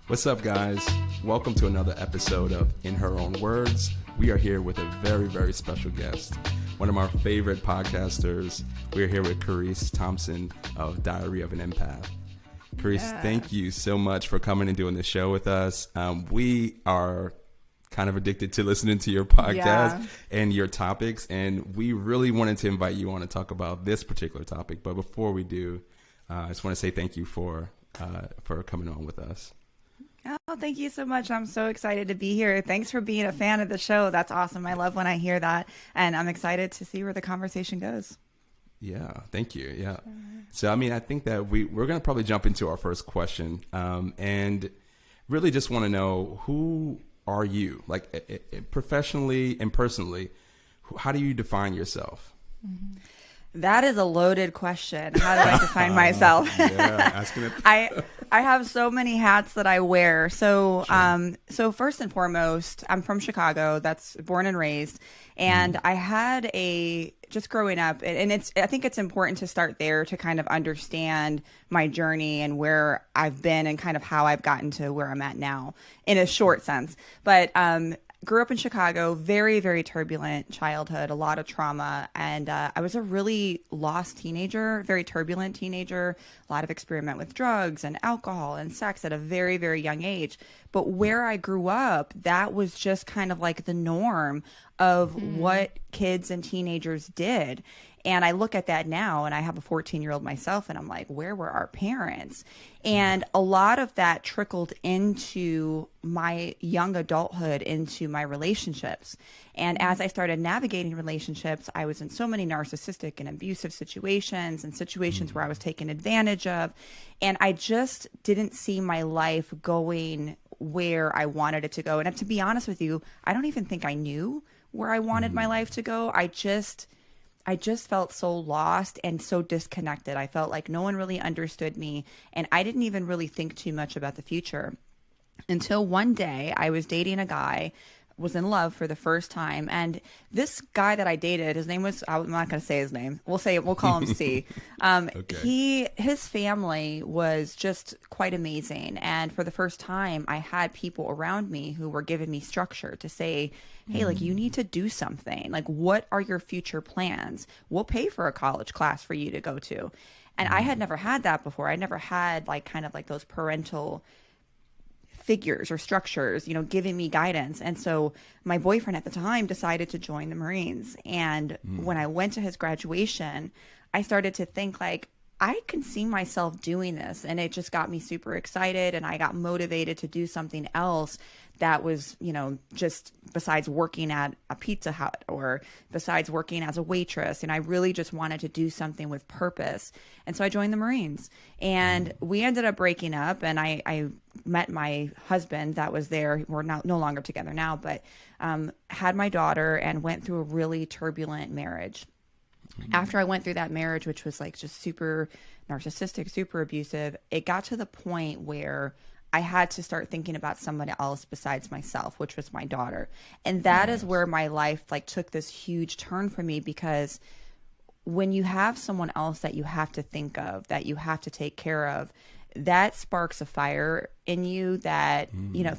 What's up, guys? Welcome to another episode of In Her Own Words. We are here with a very, very special guest, one of our favorite podcasters. We're here with Kerese Thompson of Diary of an Empath. Kerese, Thank you so much for coming and doing the show with us. We are kind of addicted to listening to your podcast and your topics, and we really wanted to invite you on to talk about this particular topic. But before we do, I just want to say thank you for coming on with us. Oh, thank you so much. I'm so excited to be here. Thanks for being a fan of the show. That's awesome. I love when I hear that. And I'm excited to see where the conversation goes. Yeah, thank you. Yeah. So, I think that we're going to probably jump into our first question and really just want to know, who are you? Like professionally and personally, how do you define yourself? Mm-hmm. That is a loaded question. How do I define myself? Asking it. I have so many hats that I wear. So, so first and foremost, I'm from Chicago. That's born and raised. And I had just growing up, and I think it's important to start there to kind of understand my journey and where I've been and kind of how I've gotten to where I'm at now in a short sense. But, grew up in Chicago, very, very turbulent childhood, a lot of trauma. And I was a really lost teenager, very turbulent teenager, a lot of experiment with drugs and alcohol and sex at a very, very young age. But where I grew up, that was just kind of like the norm of what kids and teenagers did. And I look at that now, and I have a 14-year-old myself, and I'm like, where were our parents? And a lot of that trickled into my young adulthood, into my relationships. And as I started navigating relationships, I was in so many narcissistic and abusive situations and situations where I was taken advantage of. And I just didn't see my life going where I wanted it to go. And to be honest with you, I don't even think I knew where I wanted my life to go. I just felt so lost and so disconnected. I felt like no one really understood me, and I didn't even really think too much about the future until one day I was dating a guy, was in love for the first time. And this guy that I dated, his name was, I'm not going to say his name. We'll call him C. Okay. His family was just quite amazing. And for the first time, I had people around me who were giving me structure to say, hey, like, you need to do something. Like, what are your future plans? We'll pay for a college class for you to go to. And I had never had that before. I never had kind of those parental figures or structures, giving me guidance. And so my boyfriend at the time decided to join the Marines. And when I went to his graduation, I started to think I can see myself doing this. And it just got me super excited. And I got motivated to do something else that was, just besides working at a Pizza Hut or besides working as a waitress. And I really just wanted to do something with purpose. And so I joined the Marines, and we ended up breaking up. And I met my husband that was there. We're no longer together now, but had my daughter and went through a really turbulent marriage. After I went through that marriage, which was just super narcissistic, super abusive, it got to the point where I had to start thinking about somebody else besides myself, which was my daughter. And that is where my life took this huge turn for me, because when you have someone else that you have to think of, that you have to take care of, that sparks a fire in you that,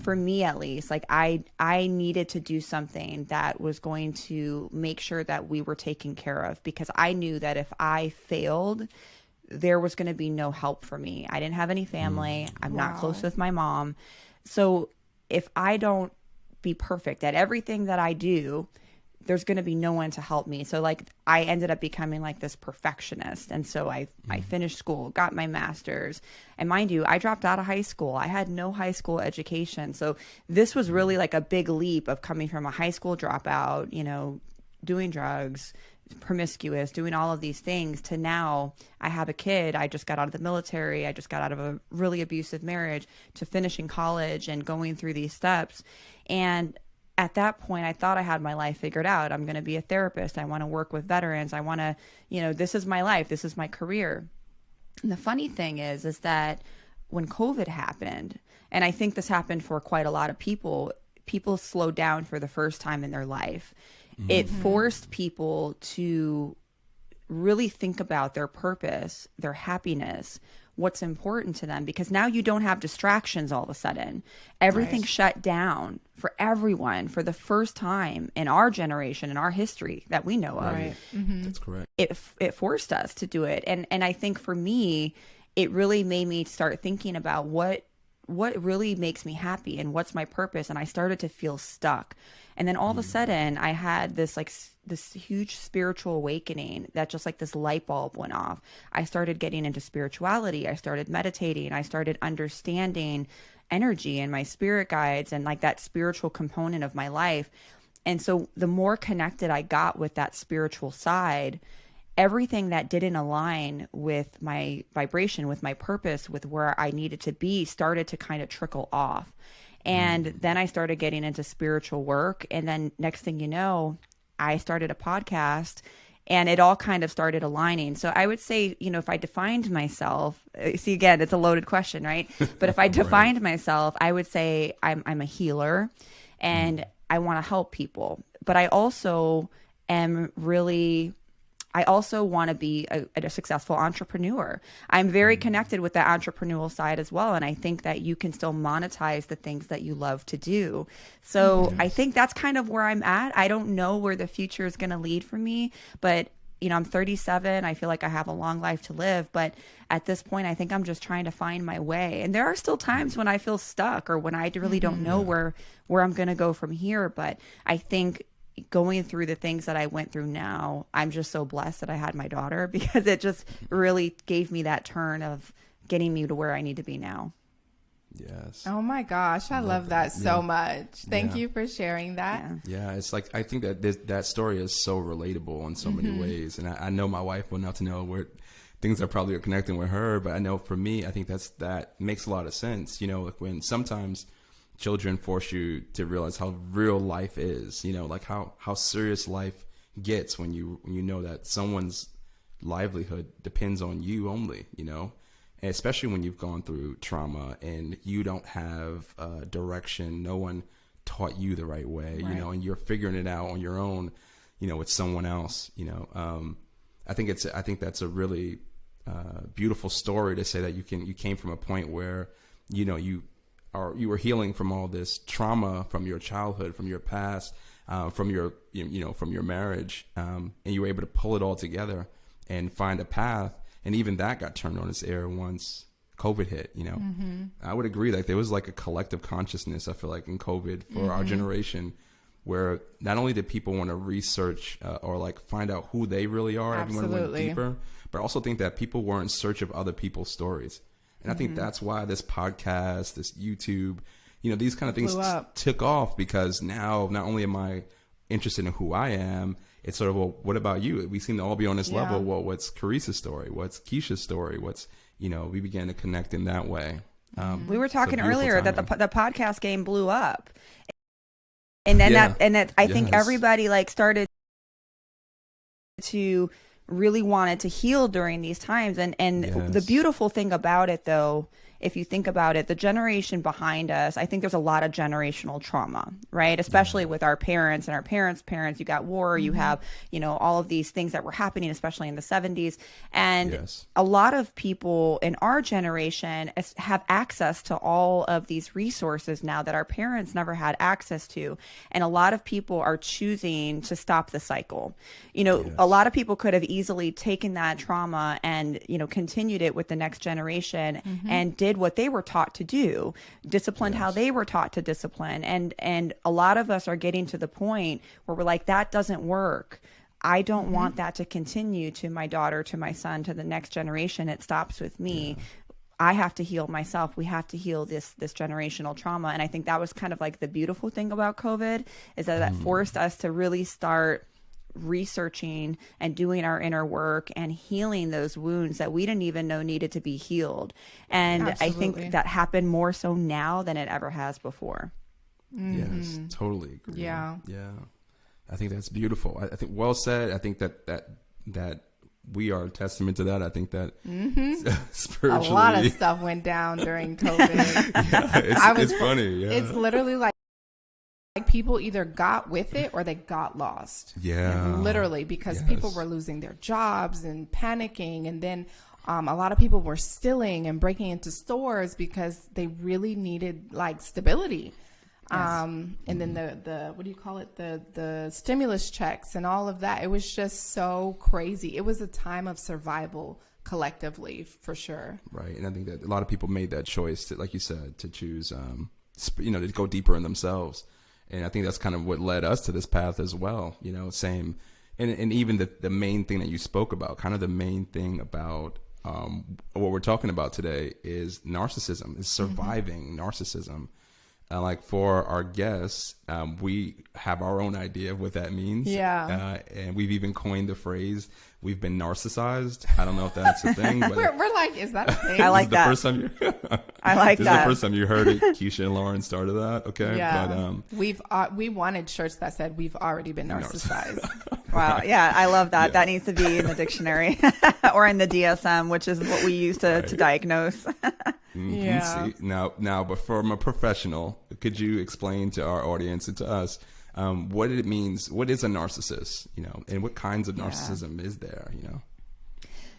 for me at least, I needed to do something that was going to make sure that we were taken care of, because I knew that if I failed, there was going to be no help for me. I didn't have any family. I'm not close with my mom. So if I don't be perfect at everything that I do, there's going to be no one to help me. So I ended up becoming this perfectionist. And so I finished school, got my master's. And mind you, I dropped out of high school. I had no high school education. So this was really a big leap of coming from a high school dropout, doing drugs, promiscuous, doing all of these things, to now I have a kid. I just got out of the military. I just got out of a really abusive marriage, to finishing college and going through these steps. And at that point, I thought I had my life figured out. I'm going to be a therapist. I want to work with veterans. I want to, this is my life. This is my career. And the funny thing is that when COVID happened, and I think this happened for quite a lot of people slowed down for the first time in their life. It forced people to really think about their purpose, their happiness, what's important to them, because now you don't have distractions all of a sudden. Everything shut down for everyone for the first time in our generation, in our history that we know of. Right. That's correct. It forced us to do it. And I think for me, it really made me start thinking about what really makes me happy and what's my purpose. And I started to feel stuck. And then all of a sudden I had this huge spiritual awakening that just like this light bulb went off. I started getting into spirituality. I started meditating. I started understanding energy and my spirit guides and like that spiritual component of my life. And so the more connected I got with that spiritual side, everything that didn't align with my vibration, with my purpose, with where I needed to be, started to kind of trickle off. And then I started getting into spiritual work. And then next thing you know, I started a podcast and it all kind of started aligning. So I would say, if I defined myself, see, again, it's a loaded question, right? But if I defined myself, I would say I'm a healer and I want to help people. But I also want to be a successful entrepreneur. I'm very connected with the entrepreneurial side as well. And I think that you can still monetize the things that you love to do. So I think that's kind of where I'm at. I don't know where the future is going to lead for me, but I'm 37. I feel like I have a long life to live. But at this point, I think I'm just trying to find my way. And there are still times when I feel stuck or when I really don't know where I'm going to go from here. But I think going through the things that I went through now, I'm just so blessed that I had my daughter, because it just really gave me that turn of getting me to where I need to be now. Yes. Oh my gosh, I love that so much. Thank you for sharing that. Yeah, it's like, I think that that story is so relatable in so many ways. And I know my wife will not to know where things are probably connecting with her, but I know for me, I think that makes a lot of sense. Like when sometimes children force you to realize how real life is, like how serious life gets when you know that someone's livelihood depends on you only, and especially when you've gone through trauma and you don't have direction, no one taught you the right way, and you're figuring it out on your own, with someone else, I think that's a really beautiful story to say that you came from a point where, you were healing from all this trauma from your childhood, from your past, from your marriage, and you were able to pull it all together and find a path. And even that got turned on its ear once COVID hit. I would agree that there was like a collective consciousness, I feel like, in COVID for our generation, where not only did people want to research or like find out who they really are, everyone went deeper, but also think that people were in search of other people's stories. And I think that's why this podcast, this YouTube, these kind of things took off, because now not only am I interested in who I am, it's sort of, well, what about you? We seem to all be on this level. Well, what's Kerese's story? What's Keshia's story? We began to connect in that way. We were talking earlier that the podcast game blew up. And then I think everybody started to really wanted to heal during these times. And the beautiful thing about it, though, if you think about it, the generation behind us, I think there's a lot of generational trauma, right? Especially with our parents and our parents' parents. You got war, you have, all of these things that were happening, especially in the 70s. And a lot of people in our generation have access to all of these resources now that our parents never had access to. And a lot of people are choosing to stop the cycle. A lot of people could have easily taken that trauma and, continued it with the next generation and did what they were taught to do, disciplined how they were taught to discipline. And a lot of us are getting to the point where we're like, that doesn't work. I don't want that to continue to my daughter, to my son, to the next generation. It stops with me. I have to heal myself. We have to heal this generational trauma. And I think that was kind of like the beautiful thing about COVID, is that forced us to really start researching and doing our inner work and healing those wounds that we didn't even know needed to be healed. And I think that happened more so now than it ever has before. Yes, totally agree. Yeah. I think that's beautiful. I think well said. I think that we are a testament to that. I think that spiritually, a lot of stuff went down during COVID. It's funny. Yeah. It's literally like like people either got with it or they got lost. Yeah. Literally, because people were losing their jobs and panicking. And then a lot of people were stealing and breaking into stores because they really needed like stability. And then the what do you call it? The stimulus checks and all of that. It was just so crazy. It was a time of survival collectively, for sure. Right. And I think that a lot of people made that choice to, like you said, to choose, to go deeper in themselves. And I think that's kind of what led us to this path as well, same. And even the main thing that you spoke about, kind of the main thing about what we're talking about today is narcissism, is surviving narcissism. Like for our guests, we have our own idea of what that means. Yeah. And we've even coined the phrase, we've been narcissized. I don't know if that's a thing. But we're like, is that a thing? I like that. I like this that. This is the first time you heard it. Keshia and Lauren started that. Okay. Yeah. But, we wanted shirts that said, we've already been narcissized. Wow. Yeah. I love that. Yeah. That needs to be in the dictionary or in the DSM, which is what we use to diagnose. Yeah. See, now, but from a professional, could you explain to our audience and to us what it means? What is a narcissist? And what kinds of narcissism is there?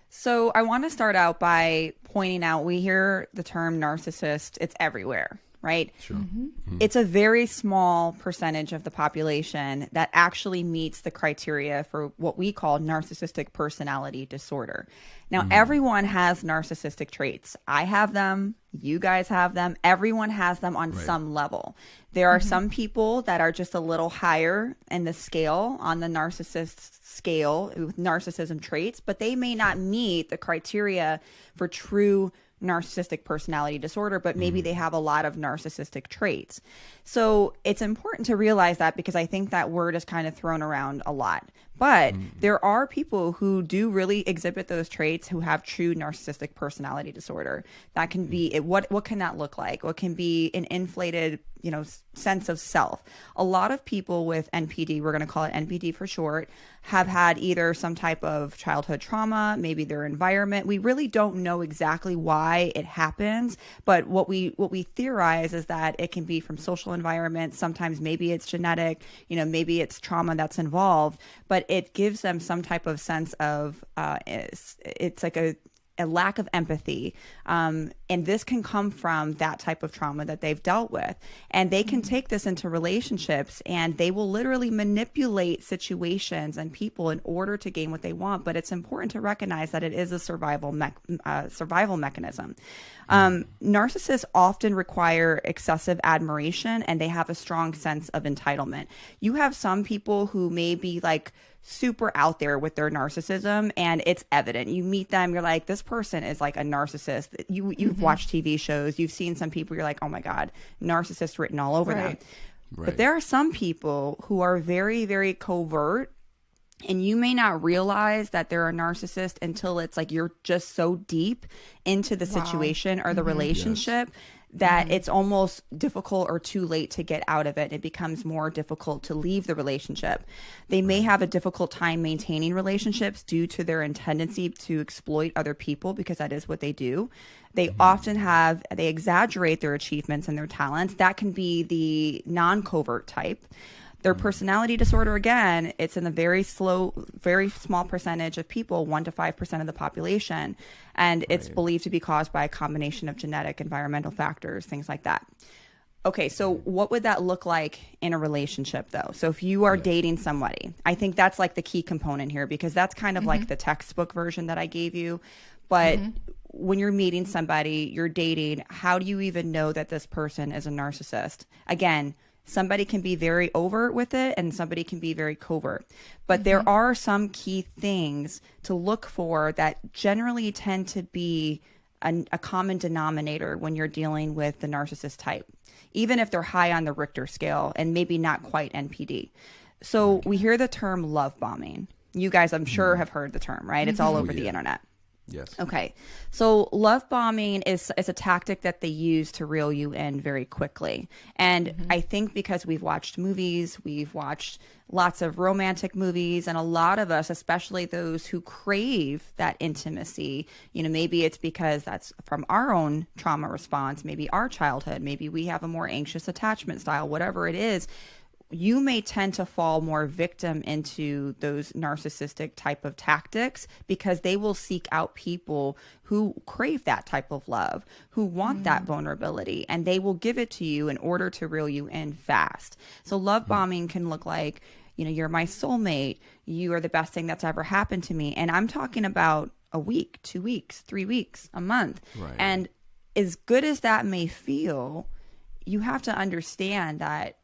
So I want to start out by pointing out, we hear the term narcissist, it's everywhere, right? Sure. It's a very small percentage of the population that actually meets the criteria for what we call narcissistic personality disorder. Now, everyone has narcissistic traits. I have them. You guys have them. Everyone has them on some level. There are some people that are just a little higher in the scale, on the narcissist scale, with narcissism traits, but they may not meet the criteria for true narcissistic personality disorder, but maybe they have a lot of narcissistic traits. So it's important to realize that, because I think that word is kind of thrown around a lot. But there are people who do really exhibit those traits, who have true narcissistic personality disorder. That can be, what can that look like? What can be an inflated, sense of self? A lot of people with NPD, we're going to call it NPD for short, have had either some type of childhood trauma, maybe their environment. We really don't know exactly why it happens, but what we theorize is that it can be from social environment. Sometimes maybe it's genetic, maybe it's trauma that's involved, but it gives them some type of sense of it's like a lack of empathy. And this can come from that type of trauma that they've dealt with. And they can take this into relationships, and they will literally manipulate situations and people in order to gain what they want. But it's important to recognize that it is a survival mechanism. Narcissists often require excessive admiration, and they have a strong sense of entitlement. You have some people who may be like super out there with their narcissism, and it's evident. You meet them, you're like, this person is like a narcissist. You've watched TV shows, you've seen some people, you're like, oh my God, narcissist written all over them. Right. But there are some people who are very, very covert, and you may not realize that they're a narcissist until it's like you're just so deep into the situation or the relationship that it's almost difficult or too late to get out of it. It becomes more difficult to leave the relationship. They may have a difficult time maintaining relationships due to their tendency to exploit other people, because that is what they do. They often they exaggerate their achievements and their talents. That can be the non-covert type. Their personality disorder, again, it's in a very small percentage of people, 1% to 5% of the population. And it's believed to be caused by a combination of genetic, environmental factors, things like that. Okay, so what would that look like in a relationship, though? So if you are dating somebody, I think that's like the key component here, because that's kind of like the textbook version that I gave you. But when you're meeting somebody, you're dating, how do you even know that this person is a narcissist? Again, somebody can be very overt with it, and somebody can be very covert. But there are some key things to look for that generally tend to be a common denominator when you're dealing with the narcissist type, even if they're high on the Richter scale and maybe not quite NPD. So we hear the term love bombing. You guys, I'm sure, have heard the term, right? It's all over the internet. Yes. Okay. So love bombing is a tactic that they use to reel you in very quickly. And I think because we've watched movies, we've watched lots of romantic movies, and a lot of us, especially those who crave that intimacy, maybe it's because that's from our own trauma response, maybe our childhood, maybe we have a more anxious attachment style, whatever it is. you may tend to fall more victim into those narcissistic type of tactics because they will seek out people who crave that type of love, who want that vulnerability, and they will give it to you in order to reel you in fast. So love bombing can look like, you know, you're my soulmate, you are the best thing that's ever happened to me. And I'm talking about a week, 2 weeks, 3 weeks, a month. Right. And as good as that may feel, you have to understand that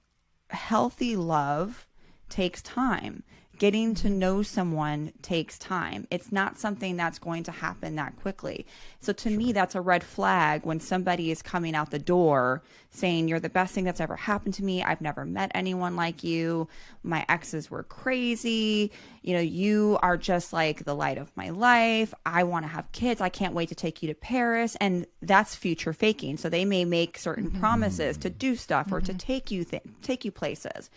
healthy love takes time. Getting to know someone takes time. It's not something that's going to happen that quickly. So to me, that's a red flag when somebody is coming out the door saying, you're the best thing that's ever happened to me. I've never met anyone like you. My exes were crazy. You know, you are just like the light of my life. I want to have kids. I can't wait to take you to Paris. And that's future faking. So they may make certain promises to do stuff or to take you places.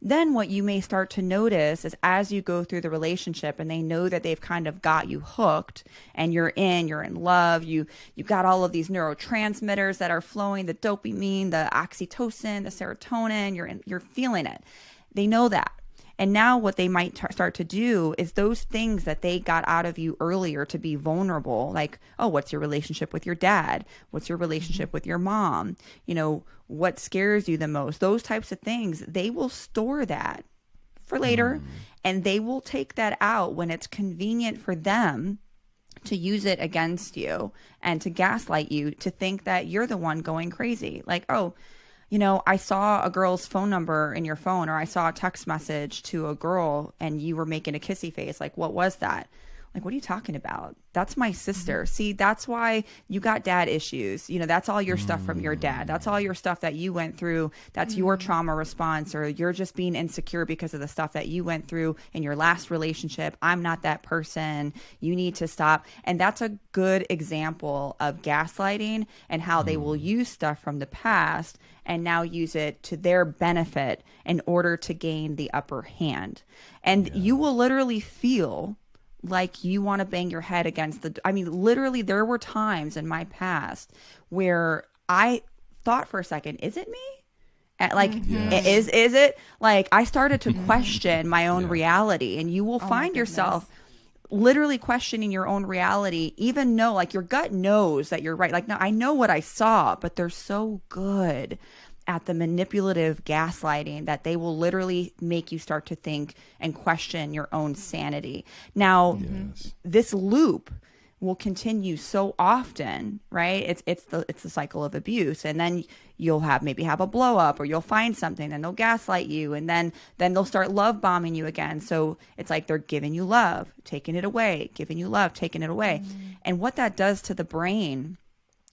Then what you may start to notice is as you go through the relationship and they know that they've kind of got you hooked and you're in love, you got all of these neurotransmitters that are flowing, the dopamine, the oxytocin, the serotonin, you're feeling it. They know that. And now what they might start to do is those things that they got out of you earlier to be vulnerable, like, oh, what's your relationship with your dad? What's your relationship with your mom? You know, what scares you the most? Those types of things, they will store that for later, and they will take that out when it's convenient for them to use it against you and to gaslight you to think that you're the one going crazy. Like, oh, you know, I saw a girl's phone number in your phone, or I saw a text message to a girl and you were making a kissy face. Like, what was that? Like, what are you talking about? That's my sister. See, that's why you got dad issues. You know, that's all your stuff from your dad. That's all your stuff that you went through. That's your trauma response, or you're just being insecure because of the stuff that you went through in your last relationship. I'm not that person. You need to stop. And that's a good example of gaslighting and how they will use stuff from the past and now use it to their benefit in order to gain the upper hand. And you will literally feel like you want to bang your head against literally there were times in my past where I thought for a second, is it me? Is it? Like, I started to question my own reality, and you will find yourself literally questioning your own reality, even though like your gut knows that you're right. Like, no, I know what I saw, but they're so good at the manipulative gaslighting that they will literally make you start to think and question your own sanity. Now, this loop will continue so often, right? It's the cycle of abuse. And then you'll maybe have a blow up, or you'll find something and they'll gaslight you, and then they'll start love bombing you again. So it's like they're giving you love, taking it away, giving you love, taking it away. And what that does to the brain,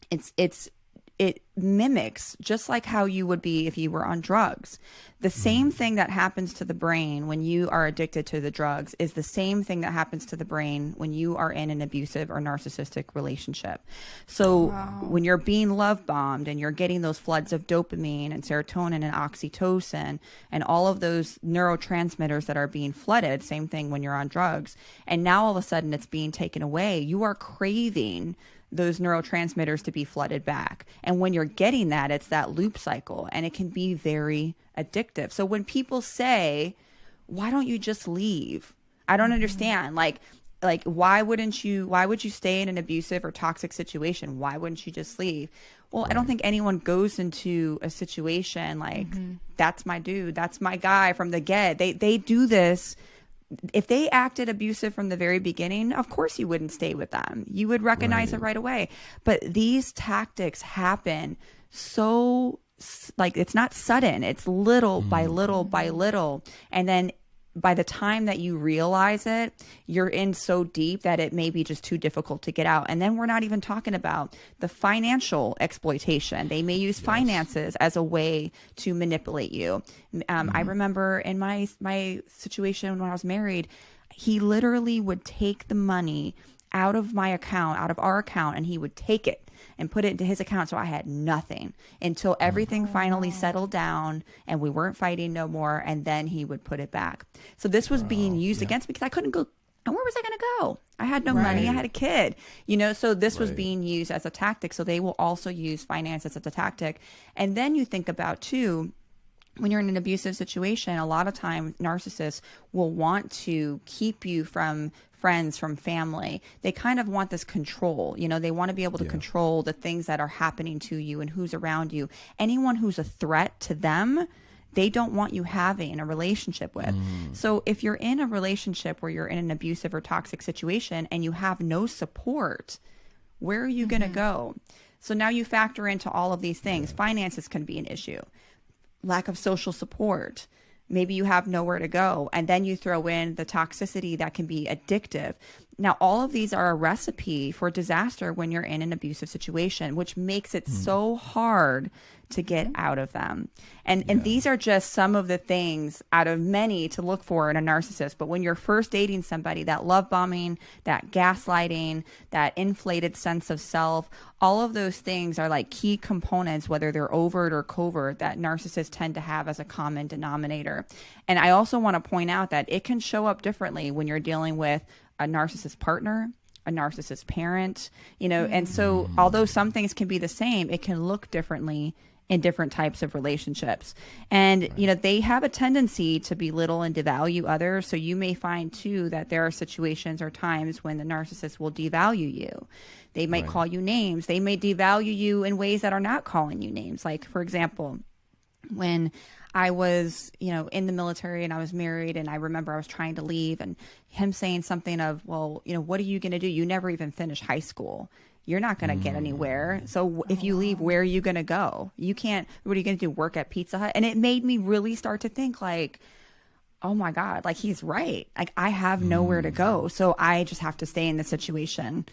it mimics just like how you would be if you were on drugs. The same thing that happens to the brain when you are addicted to the drugs is the same thing that happens to the brain when you are in an abusive or narcissistic relationship. So when you're being love bombed and you're getting those floods of dopamine and serotonin and oxytocin and all of those neurotransmitters that are being flooded, same thing when you're on drugs, and now all of a sudden it's being taken away, you are craving those neurotransmitters to be flooded back. And when you're getting that, it's that loop cycle, and it can be very addictive. So when people say, why don't you just leave? I don't understand. Like why would you stay in an abusive or toxic situation? Why wouldn't you just leave? Well, I don't think anyone goes into a situation like, that's my dude, that's my guy from the get. They do this. If they acted abusive from the very beginning, of course you wouldn't stay with them. You would recognize it right away. But these tactics happen so, like, it's not sudden. It's little by little by little. And then by the time that you realize it, you're in so deep that it may be just too difficult to get out. And then we're not even talking about the financial exploitation. They may use finances as a way to manipulate you. I remember in my situation when I was married, he literally would take the money out of my account, out of our account, and he would take it and put it into his account. So I had nothing until everything finally settled down and we weren't fighting no more. And then he would put it back. So this was being used against me because I couldn't go. And where was I going to go? I had no money. I had a kid, so this was being used as a tactic. So they will also use finances as a tactic. And then you think about too, when you're in an abusive situation, a lot of times narcissists will want to keep you from friends, from family. They kind of want this control. You know, they want to be able to control the things that are happening to you and who's around you. Anyone who's a threat to them, they don't want you having a relationship with. So if you're in a relationship where you're in an abusive or toxic situation and you have no support, where are you going to go? So now you factor into all of these things. Finances can be an issue. Lack of social support. Maybe you have nowhere to go. And then you throw in the toxicity that can be addictive. Now, all of these are a recipe for disaster when you're in an abusive situation, which makes it so hard to get out of them. And these are just some of the things out of many to look for in a narcissist. But when you're first dating somebody, that love bombing, that gaslighting, that inflated sense of self, all of those things are like key components, whether they're overt or covert, that narcissists tend to have as a common denominator. And I also want to point out that it can show up differently when you're dealing with a narcissist partner, a narcissist parent, you know, and so although some things can be the same, it can look differently in different types of relationships. And, you know, they have a tendency to belittle and devalue others. So you may find too that there are situations or times when the narcissist will devalue you. They might call you names. They may devalue you in ways that are not calling you names. Like, for example, when I was, you know, in the military and I was married and I remember I was trying to leave and him saying something of, well, you know, what are you going to do? You never even finished high school. You're not going to get anywhere. So if you leave, where are you going to go? You can't, what are you going to do? Work at Pizza Hut? And it made me really start to think like, oh my God, like he's right. Like I have nowhere to go. So I just have to stay in the situation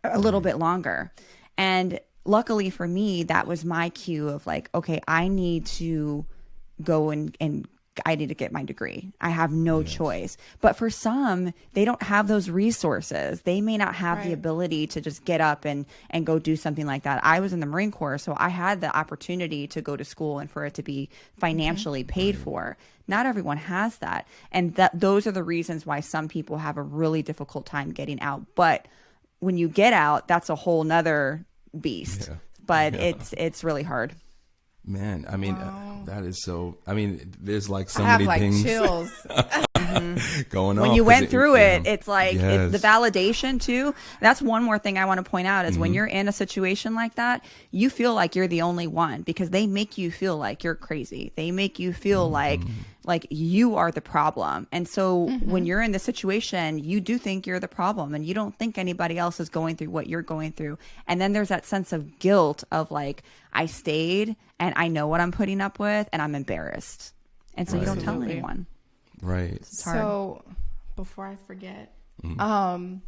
a little bit longer. And luckily for me, that was my cue of like, okay, I need to go and I need to get my degree. I have no choice. But for some, they don't have those resources. They may not have the ability to just get up and go do something like that. I was in the Marine Corps, so I had the opportunity to go to school and for it to be financially paid for. Not everyone has that. And those are the reasons why some people have a really difficult time getting out. But when you get out, that's a whole nother beast. But it's really hard. Man, I mean, that is so, I mean, there's like so many things chills. going on. When you went through it, it's like the validation too. That's one more thing I want to point out is when you're in a situation like that, you feel like you're the only one because they make you feel like you're crazy. They make you feel like you are the problem. And so when you're in the situation, you do think you're the problem and you don't think anybody else is going through what you're going through. And then there's that sense of guilt of like, I stayed and I know what I'm putting up with and I'm embarrassed. And so you don't tell anyone. Right. So before I forget, I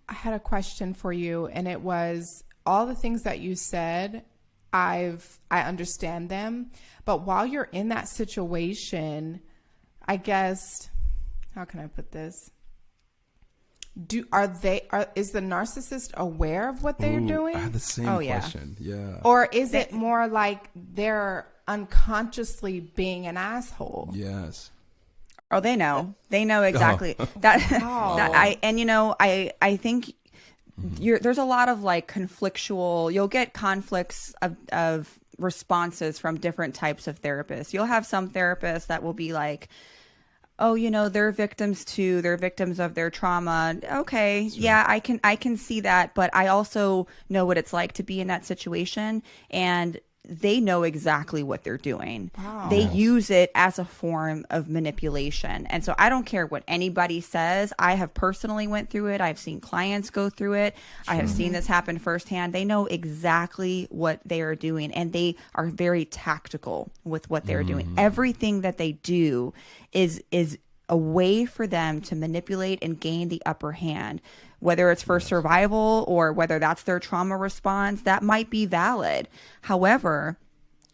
had a question for you, and it was all the things that you said, I understand them, but while you're in that situation, I guess, how can I put this? Is the narcissist aware of what they're doing? I had the same question. Yeah. Or is it more like they're unconsciously being an asshole? Yes. Oh, they know. They know exactly I think there's a lot of like conflictual. You'll get conflicts of responses from different types of therapists. You'll have some therapists that will be like, oh, you know, they're victims too. They're victims of their trauma. Okay. Sure. Yeah, I can see that. But I also know what it's like to be in that situation. And they know exactly what they're doing. Wow. They use it as a form of manipulation. And so I don't care what anybody says. I have personally went through it. I've seen clients go through it. Sure. I have seen this happen firsthand. They know exactly what they are doing, and they are very tactical with what they're doing. Everything that they do is a way for them to manipulate and gain the upper hand. Whether it's for survival or whether that's their trauma response, that might be valid. However,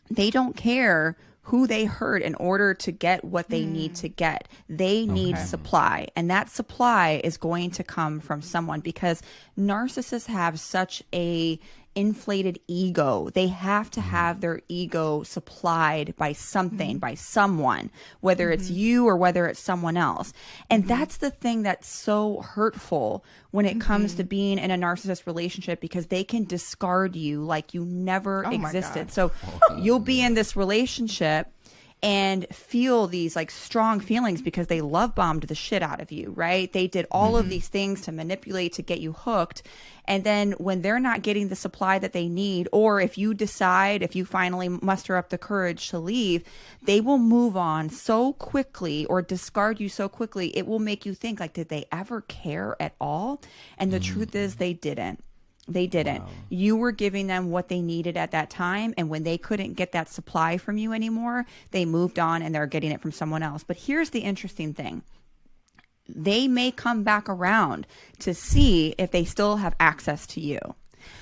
they don't care who they hurt in order to get what they need to get. They need supply, and that supply is going to come from someone because narcissists have such a inflated ego. They have to have their ego supplied by something, by someone, whether it's you or whether it's someone else. And that's the thing that's so hurtful when it comes to being in a narcissist relationship, because they can discard you like you never existed. So you'll be in this relationship and feel these like strong feelings because they love bombed the shit out of you, right? They did all of these things to manipulate, to get you hooked. And then when they're not getting the supply that they need, or if you finally muster up the courage to leave, they will move on so quickly or discard you so quickly. It will make you think like, did they ever care at all? And the truth is they didn't. They didn't. Wow. You were giving them what they needed at that time. And when they couldn't get that supply from you anymore, they moved on and they're getting it from someone else. But here's the interesting thing. They may come back around to see if they still have access to you,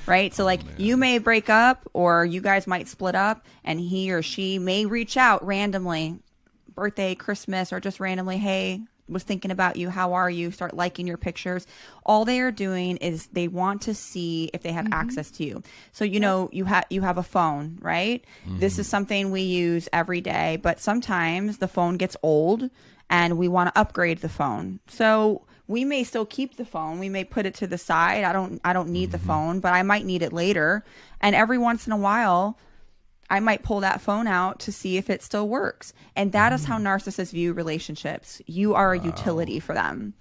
right? So like you may break up or you guys might split up and he or she may reach out randomly, birthday, Christmas, or just randomly, hey, was thinking about you. How are you? Start liking your pictures. All they are doing is they want to see if they have access to you. So, you know, you have a phone, right? This is something we use every day, but sometimes the phone gets old and we want to upgrade the phone. So we may still keep the phone. We may put it to the side. I don't need the phone, but I might need it later. And every once in a while, I might pull that phone out to see if it still works. And that is how narcissists view relationships. You are a utility for them.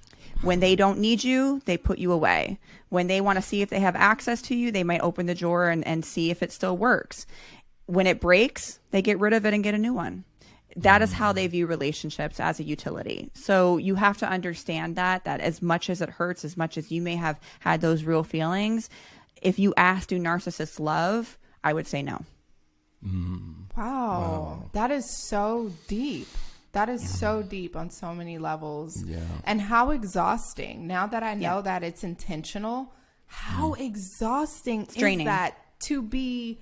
When they don't need you, they put you away. When they want to see if they have access to you, they might open the drawer and see if it still works. When it breaks, they get rid of it and get a new one. That is how they view relationships, as a utility. So you have to understand that as much as it hurts, as much as you may have had those real feelings, if you ask, do narcissists love? I would say no. Wow. That is so deep. That is so deep on so many levels. Yeah. And how exhausting. Now that I know that it's intentional, how exhausting is that to be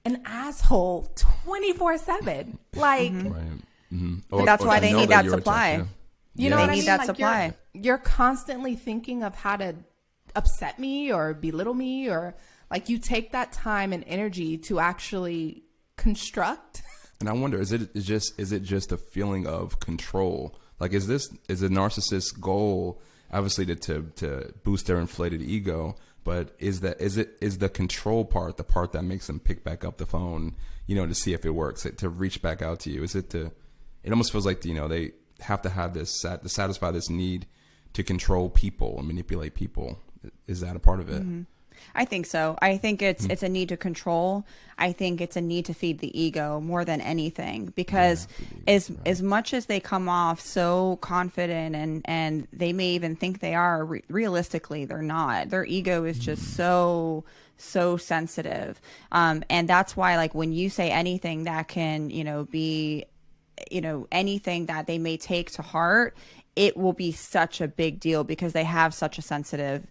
an asshole 24/7? Like, that's why they need that supply. You know what I mean? That supply. You're constantly thinking of how to upset me or belittle me, or like you take that time and energy to actually construct. And I wonder, is it just a feeling of control? Like, is a narcissist's goal obviously to boost their inflated ego? But is the control part, the part that makes them pick back up the phone, you know, to see if it works, to reach back out to you? It almost feels like, you know, they have to have this to satisfy this need to control people and manipulate people. Is that a part of it? I think so. I think it's a need to control. I think it's a need to feed the ego more than anything, because as much as they come off so confident and they may even think they are, realistically, they're not. Their ego is just so sensitive. And that's why, like, when you say anything that can, you know, be, you know, anything that they may take to heart, it will be such a big deal because they have such a sensitive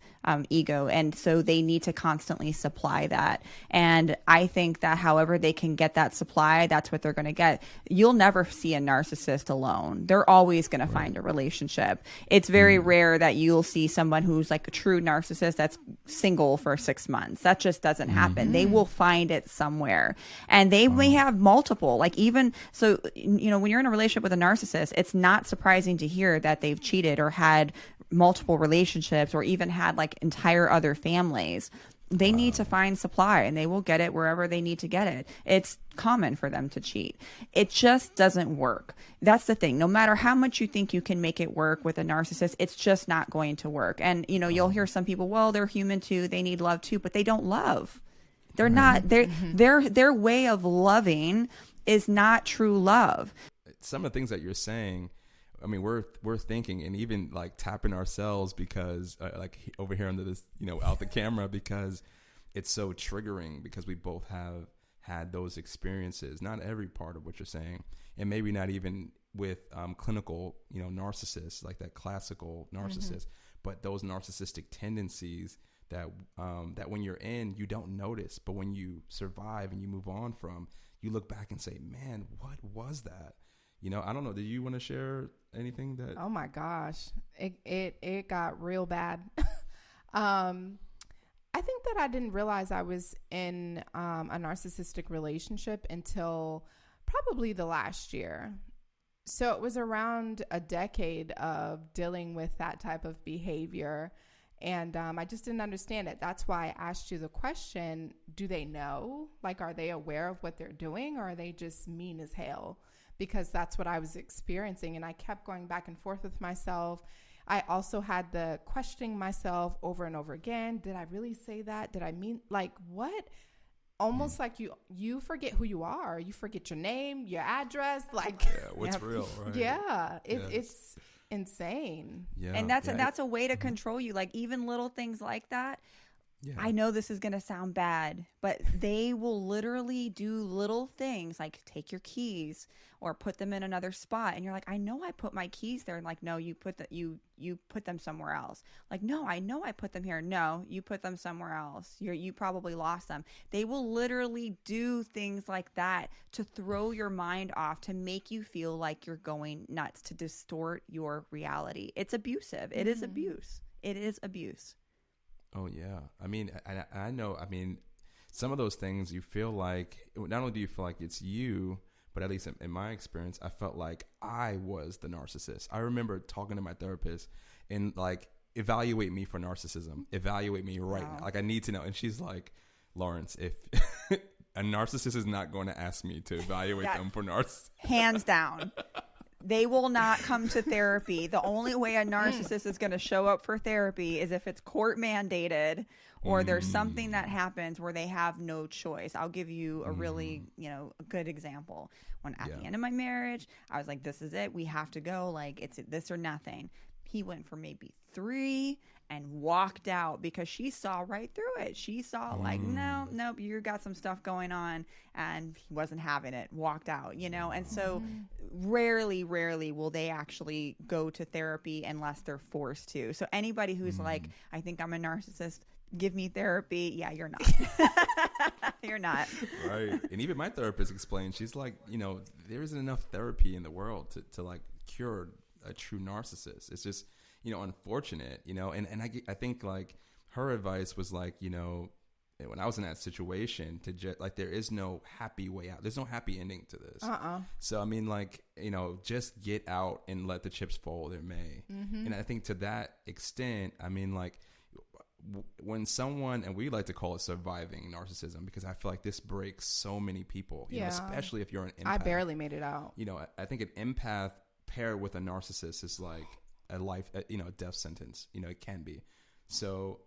ego. And so they need to constantly supply that. And I think that however they can get that supply, that's what they're going to get. You'll never see a narcissist alone. They're always going to find a relationship. It's very rare that you'll see someone who's like a true narcissist that's single for 6 months. That just doesn't happen. They will find it somewhere. And they may have multiple, like, even so, you know, when you're in a relationship with a narcissist, it's not surprising to hear that they've cheated or had multiple relationships or even had like entire other families. They need to find supply, and they will get it wherever they need to get it. It's common for them to cheat. It just doesn't work. That's the thing. No matter how much you think you can make it work with a narcissist, it's just not going to work. And, you know, you'll hear some people, well, they're human too. They need love too, but they don't love. They're not, their way of loving is not true love. Some of the things that you're saying, I mean, we're thinking and even like tapping ourselves because like over here under this, you know, out the camera, because it's so triggering, because we both have had those experiences. Not every part of what you're saying, and maybe not even with clinical, you know, narcissists, like that classical narcissist, but those narcissistic tendencies that that when you're in, you don't notice, but when you survive and you move on from, you look back and say, man, what was that? You know, I don't know. Do you want to share anything that? Oh my gosh, it got real bad. I think that I didn't realize I was in a narcissistic relationship until probably the last year. So it was around a decade of dealing with that type of behavior. And I just didn't understand it. That's why I asked you the question, do they know? Like, are they aware of what they're doing, or are they just mean as hell? because that's what I was experiencing. And I kept going back and forth with myself. I also had the questioning myself over and over again. Did I really say that? Did I mean, like, what? Almost like you forget who you are. You forget your name, your address, like what's real, right? Yeah, it's insane. Yeah, and that's a way to control you. Like even little things like that. Yeah. I know this is going to sound bad, but they will literally do little things like take your keys or put them in another spot. And you're like, I know I put my keys there. And like, no, you put them somewhere else. Like, no, I know I put them here. No, you put them somewhere else. You probably lost them. They will literally do things like that to throw your mind off, to make you feel like you're going nuts, to distort your reality. It's abusive. It is abuse. It is abuse. Oh, yeah. I mean, I know, I mean, some of those things you feel like, not only do you feel like it's you, but at least in my experience, I felt like I was the narcissist. I remember talking to my therapist and like, evaluate me for narcissism. Evaluate me right now. Like, I need to know. And she's like, Lawrence, if a narcissist is not going to ask me to evaluate them for narcissism. Hands down. They will not come to therapy. The only way a narcissist is going to show up for therapy is if it's court mandated or there's something that happens where they have no choice. I'll give you a really, a good example. When at the end of my marriage, I was like, this is it. We have to go. Like, it's this or nothing. He went for maybe 3 and walked out because she saw right through it. She saw like, nope, you got some stuff going on, and he wasn't having it. Walked out, And so rarely will they actually go to therapy unless they're forced to. So anybody who's like, I think I'm a narcissist, give me therapy. Yeah, you're not. You're not. Right. And even my therapist explained, she's like, there isn't enough therapy in the world to like cure a true narcissist. It's just, unfortunate, and I think like her advice was like, when I was in that situation, to just like, there is no happy way out. There's no happy ending to this. So, I mean, like, just get out and let the chips fall where they may. And I think to that extent, I mean, like, when someone, and we like to call it surviving narcissism, because I feel like this breaks so many people, especially if you're an empath. I barely made it out. I think an empath paired with a narcissist is like a life, a death sentence. It can be. So,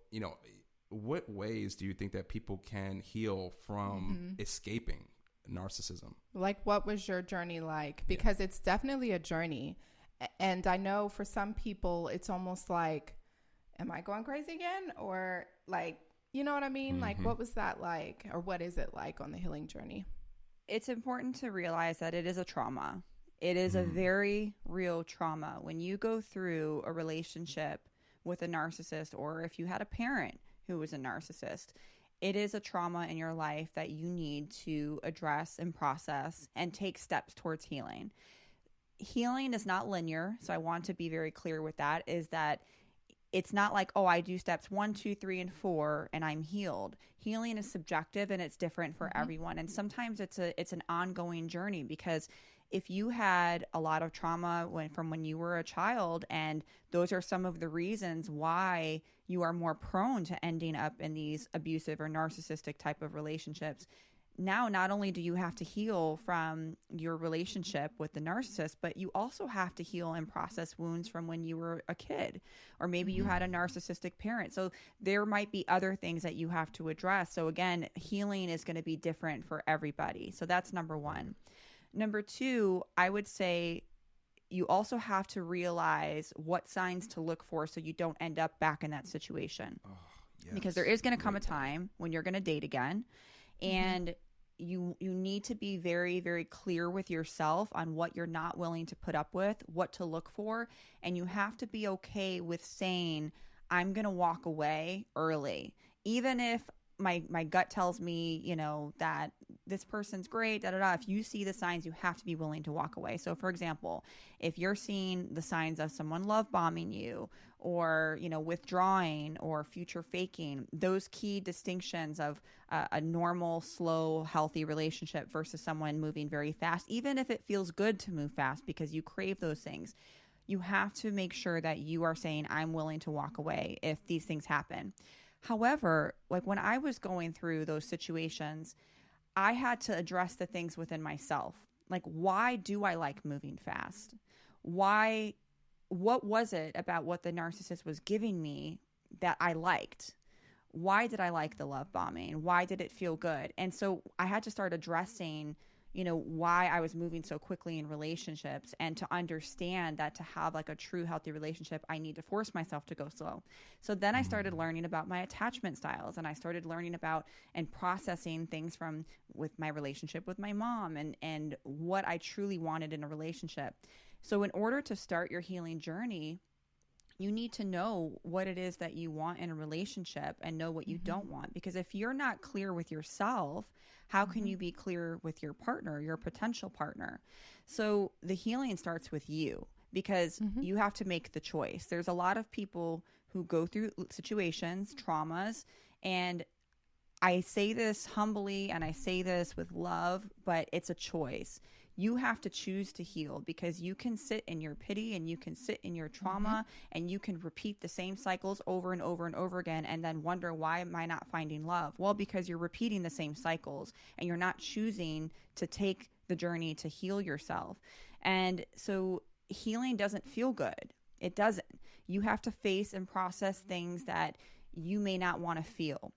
what ways do you think that people can heal from escaping narcissism? Like, what was your journey like? Because it's definitely a journey. And I know for some people, it's almost like, am I going crazy again? Or like, you know what I mean? Like, what was that like? Or what is it like on the healing journey? It's important to realize that it is a trauma. It is a very real trauma. When you go through a relationship with a narcissist, or if you had a parent who was a narcissist, it is a trauma in your life that you need to address and process and take steps towards healing. Healing is not linear, so I want to be very clear with that, is that it's not like, oh, I do steps 1, 2, 3, and 4 and I'm healed. Healing is subjective and it's different for everyone. And sometimes it's an ongoing journey, because if you had a lot of trauma from when you were a child, and those are some of the reasons why you are more prone to ending up in these abusive or narcissistic type of relationships, now not only do you have to heal from your relationship with the narcissist, but you also have to heal and process wounds from when you were a kid, or maybe you had a narcissistic parent. So there might be other things that you have to address. So again, healing is going to be different for everybody. So that's number 1. Number 2, I would say you also have to realize what signs to look for so you don't end up back in that situation. Oh, yes. Because there is going to come a time when you're going to date again, and you need to be very, very clear with yourself on what you're not willing to put up with, what to look for, and you have to be okay with saying, I'm going to walk away early. Even if my gut tells me, that this person's great, if you see the signs, you have to be willing to walk away. So for example, if you're seeing the signs of someone love bombing you, or, withdrawing, or future faking, those key distinctions of a normal, slow, healthy relationship versus someone moving very fast, even if it feels good to move fast because you crave those things, you have to make sure that you are saying, I'm willing to walk away if these things happen. However, like when I was going through those situations, I had to address the things within myself. Like, why do I like moving fast? What was it about what the narcissist was giving me that I liked? Why did I like the love bombing? Why did it feel good? And so I had to start addressing, why I was moving so quickly in relationships, and to understand that to have like a true healthy relationship, I need to force myself to go slow. So then I started learning about my attachment styles, and I started learning about and processing things with my relationship with my mom, and what I truly wanted in a relationship. So in order to start your healing journey, you need to know what it is that you want in a relationship and know what you don't want. Because if you're not clear with yourself, how can you be clear with your partner, your potential partner? So the healing starts with you, because you have to make the choice. There's a lot of people who go through situations, traumas, and I say this humbly and I say this with love, but it's a choice. You have to choose to heal, because you can sit in your pity and you can sit in your trauma and you can repeat the same cycles over and over and over again, and then wonder, why am I not finding love? Well, because you're repeating the same cycles and you're not choosing to take the journey to heal yourself. And so healing doesn't feel good. It doesn't. You have to face and process things that you may not want to feel.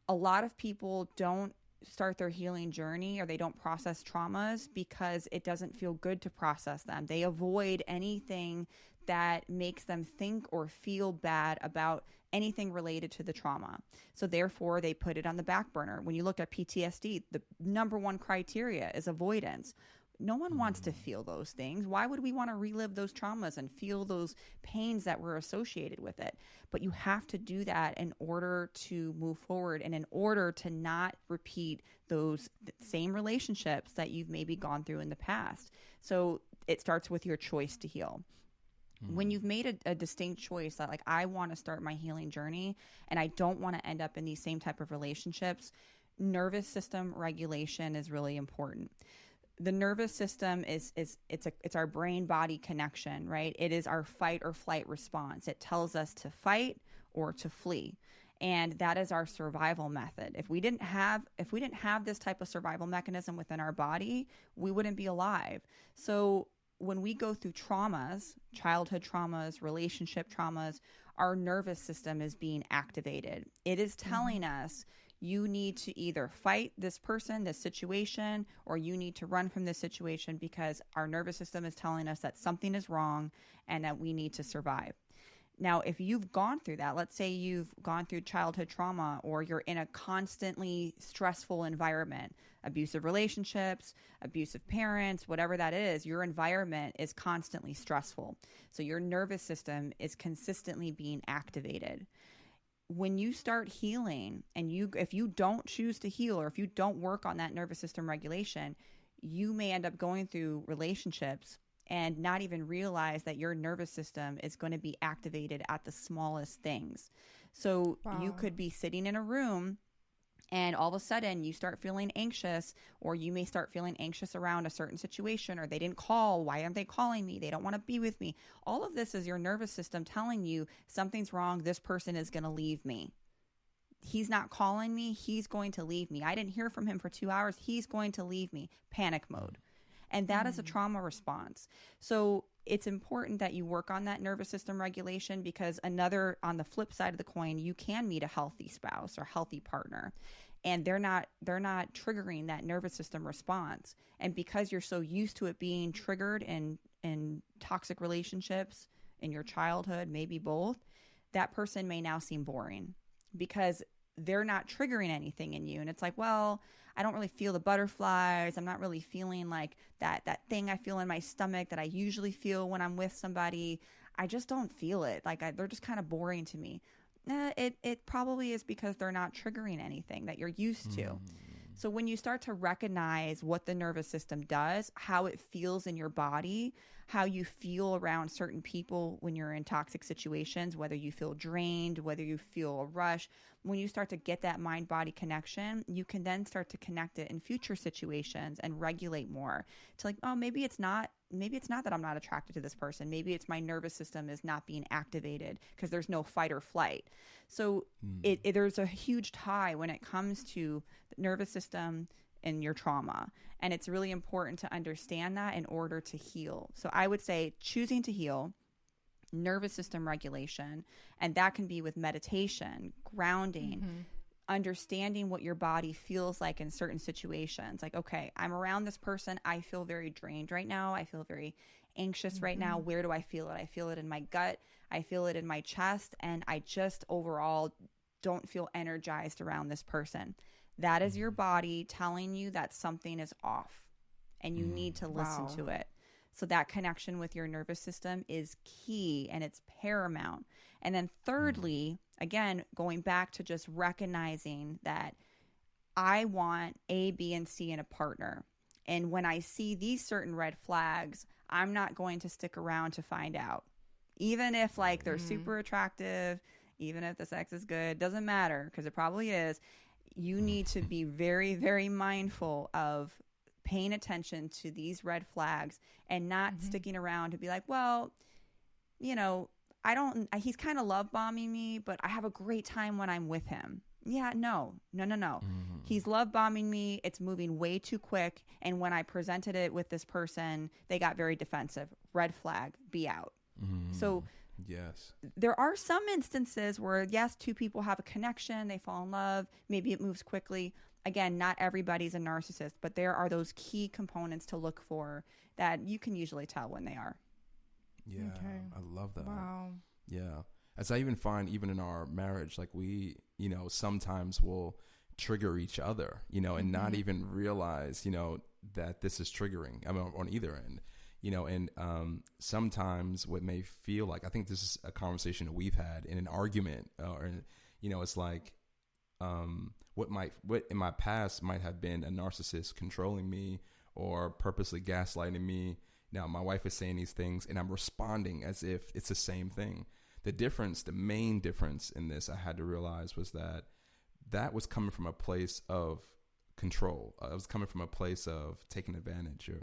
A lot of people don't start their healing journey, or they don't process traumas because it doesn't feel good to process them. They avoid anything that makes them think or feel bad about anything related to the trauma. So therefore, they put it on the back burner. When you look at PTSD, the number one criteria is avoidance. No one wants to feel those things. Why would we want to relive those traumas and feel those pains that were associated with it? But you have to do that in order to move forward, and in order to not repeat those same relationships that you've maybe gone through in the past. So it starts with your choice to heal. When you've made a distinct choice that, like, I want to start my healing journey and I don't want to end up in these same type of relationships, nervous system regulation is really important. The nervous system it's our brain body connection, right? It is our fight or flight response. It tells us to fight or to flee. And that is our survival method. If we didn't have this type of survival mechanism within our body, we wouldn't be alive. So when we go through traumas, childhood traumas, relationship traumas, our nervous system is being activated. It is telling us, you need to either fight this person, this situation, or you need to run from this situation, because our nervous system is telling us that something is wrong and that we need to survive. Now, if you've gone through that, let's say you've gone through childhood trauma, or you're in a constantly stressful environment, abusive relationships, abusive parents, whatever that is, your environment is constantly stressful. So your nervous system is consistently being activated. When you start healing, and if you don't choose to heal, or if you don't work on that nervous system regulation, you may end up going through relationships and not even realize that your nervous system is going to be activated at the smallest things. So you could be sitting in a room and all of a sudden you start feeling anxious, or you may start feeling anxious around a certain situation, or they didn't call. Why aren't they calling me? They don't want to be with me. All of this is your nervous system telling you something's wrong. This person is going to leave me. He's not calling me. He's going to leave me. I didn't hear from him for 2 hours. He's going to leave me. Panic mode. And that is a trauma response. So it's important that you work on that nervous system regulation, because on the flip side of the coin, you can meet a healthy spouse or healthy partner, and they're not triggering that nervous system response. And because you're so used to it being triggered in toxic relationships in your childhood, maybe both, that person may now seem boring, because they're not triggering anything in you. And it's like, well, I don't really feel the butterflies. I'm not really feeling like that thing I feel in my stomach that I usually feel when I'm with somebody. I just don't feel it. Like they're just kind of boring to me. It probably is because they're not triggering anything that you're used to. So when you start to recognize what the nervous system does, how it feels in your body, how you feel around certain people when you're in toxic situations, whether you feel drained, whether you feel a rush, when you start to get that mind-body connection, you can then start to connect it in future situations and regulate more to like, oh, maybe it's not that I'm not attracted to this person. Maybe it's my nervous system is not being activated because there's no fight or flight. So there's a huge tie when it comes to the nervous system in your trauma. And it's really important to understand that in order to heal. So I would say choosing to heal, nervous system regulation, and that can be with meditation, grounding, understanding what your body feels like in certain situations. Like, okay, I'm around this person. I feel very drained right now. I feel very anxious right now. Where do I feel it? I feel it in my gut. I feel it in my chest. And I just overall don't feel energized around this person. That is your body telling you that something is off and you need to listen to it. So that connection with your nervous system is key and it's paramount. And then thirdly, again, going back to just recognizing that I want A, B, and C in a partner. And when I see these certain red flags, I'm not going to stick around to find out. Even if like they're super attractive, even if the sex is good, doesn't matter because it probably is. You need to be very, very mindful of paying attention to these red flags and not sticking around to be like, well, you know, he's kind of love bombing me, but I have a great time when I'm with him. Yeah, no. He's love bombing me. It's moving way too quick. And when I presented it with this person, they got very defensive. Red flag, be out. So yes, there are some instances where, yes, two people have a connection, they fall in love, maybe it moves quickly. Again, not everybody's a narcissist, but there are those key components to look for that you can usually tell when they are. Yeah, okay. I love that. Wow. Yeah. As I even find, even in our marriage, like we, you know, sometimes will trigger each other, you know, and not even realize, you know, that this is triggering. I mean, on either end, you know, and sometimes what may feel like, I think this is a conversation that we've had in an argument, or, you know, it's like, what in my past might have been a narcissist controlling me or purposely gaslighting me. Now my wife is saying these things and I'm responding as if it's the same thing. The main difference in this I had to realize was that was coming from a place of control. It was coming from a place of taking advantage, or,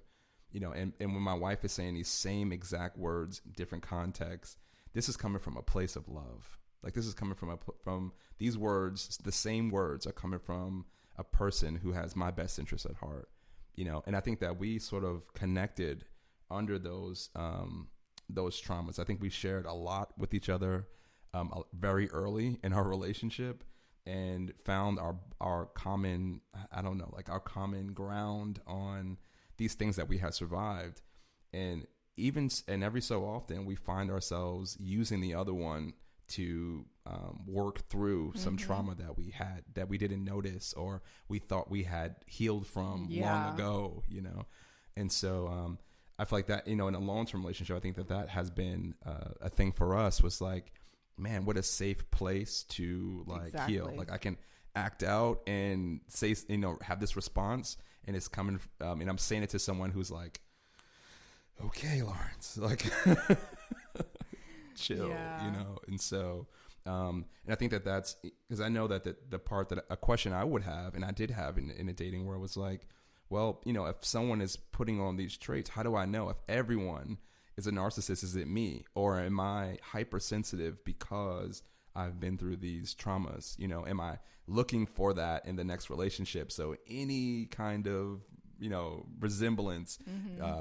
you know, and when my wife is saying these same exact words, different contexts, this is coming from a place of love. Like this is coming from these words, the same words are coming from a person who has my best interest at heart, you know? And I think that we sort of connected under those traumas. I think we shared a lot with each other very early in our relationship and found our common, I don't know, like our common ground on these things that we had survived. And every so often we find ourselves using the other one to work througee some trauma that we had that we didn't notice or we thought we had healed from long ago, you know? And so I feel like that, you know, in a long-term relationship, I think that has been a thing for us, was like, man, what a safe place to like heal. Like I can act out and say, you know, have this response and it's coming, and I'm saying it to someone who's like, okay, Lawrence, like chill, you know? And so, and I think that's because I know that the part that a question I would have, and I did have in a dating world, was like, well, you know, if someone is putting on these traits, how do I know if everyone is a narcissist? Is it me, or am I hypersensitive because I've been through these traumas? You know, am I looking for that in the next relationship? So any kind of, you know, resemblance,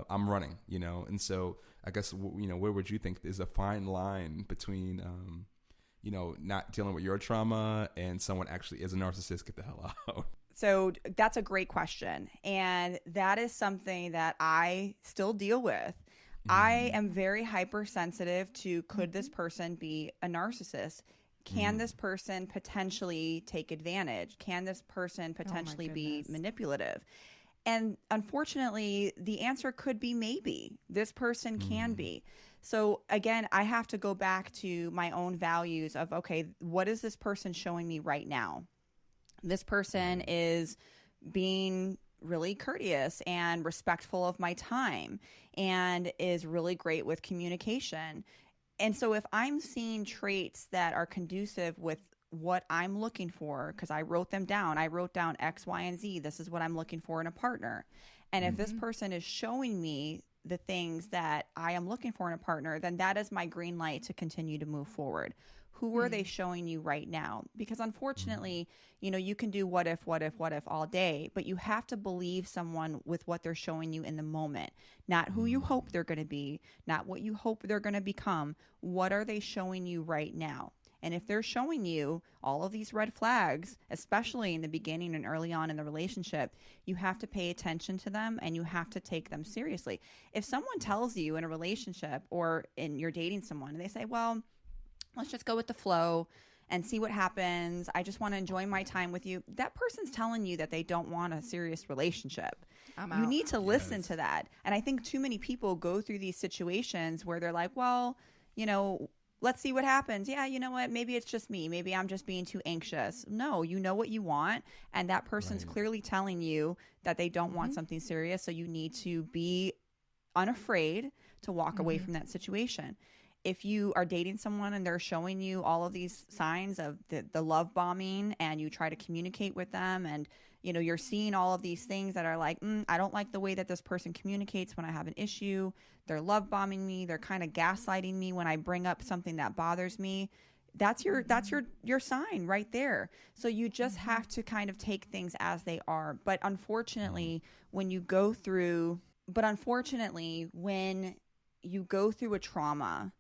I'm running, you know? And so I guess, you know, where would you think is a fine line between, you know, not dealing with your trauma and someone actually is a narcissist? Get the hell out. So that's a great question. And that is something that I still deal with. I am very hypersensitive to, could this person be a narcissist? Can this person potentially take advantage? Can this person potentially be manipulative? And unfortunately, the answer could be maybe. This person can be. So again, I have to go back to my own values of, okay, what is this person showing me right now? This person is being really courteous and respectful of my time and is really great with communication. And so if I'm seeing traits that are conducive with what I'm looking for, because I wrote them down, I wrote down X, Y, and Z. This is what I'm looking for in a partner. And if this person is showing me the things that I am looking for in a partner, then that is my green light to continue to move forward. Who are they showing you right now? Because unfortunately, you know, you can do what if all day, but you have to believe someone with what they're showing you in the moment, not who you hope they're going to be, not what you hope they're going to become. What are they showing you right now? And if they're showing you all of these red flags, especially in the beginning and early on in the relationship, you have to pay attention to them and you have to take them seriously. If someone tells you in a relationship or you're dating someone and they say, well, let's just go with the flow and see what happens. I just want to enjoy my time with you. That person's telling you that they don't want a serious relationship. You need to listen to that. And I think too many people go through these situations where they're like, well, you know, let's see what happens. Yeah, you know what? Maybe it's just me. Maybe I'm just being too anxious. No, you know what you want. And that person's clearly telling you that they don't want something serious. So you need to be unafraid to walk away from that situation. If you are dating someone and they're showing you all of these signs of the love bombing and you try to communicate with them and, you know, you're seeing all of these things that are like, I don't like the way that this person communicates when I have an issue. They're love bombing me. They're kind of gaslighting me when I bring up something that bothers me. That's your sign right there. So you just have to kind of take things as they are. But unfortunately, when you go through a trauma,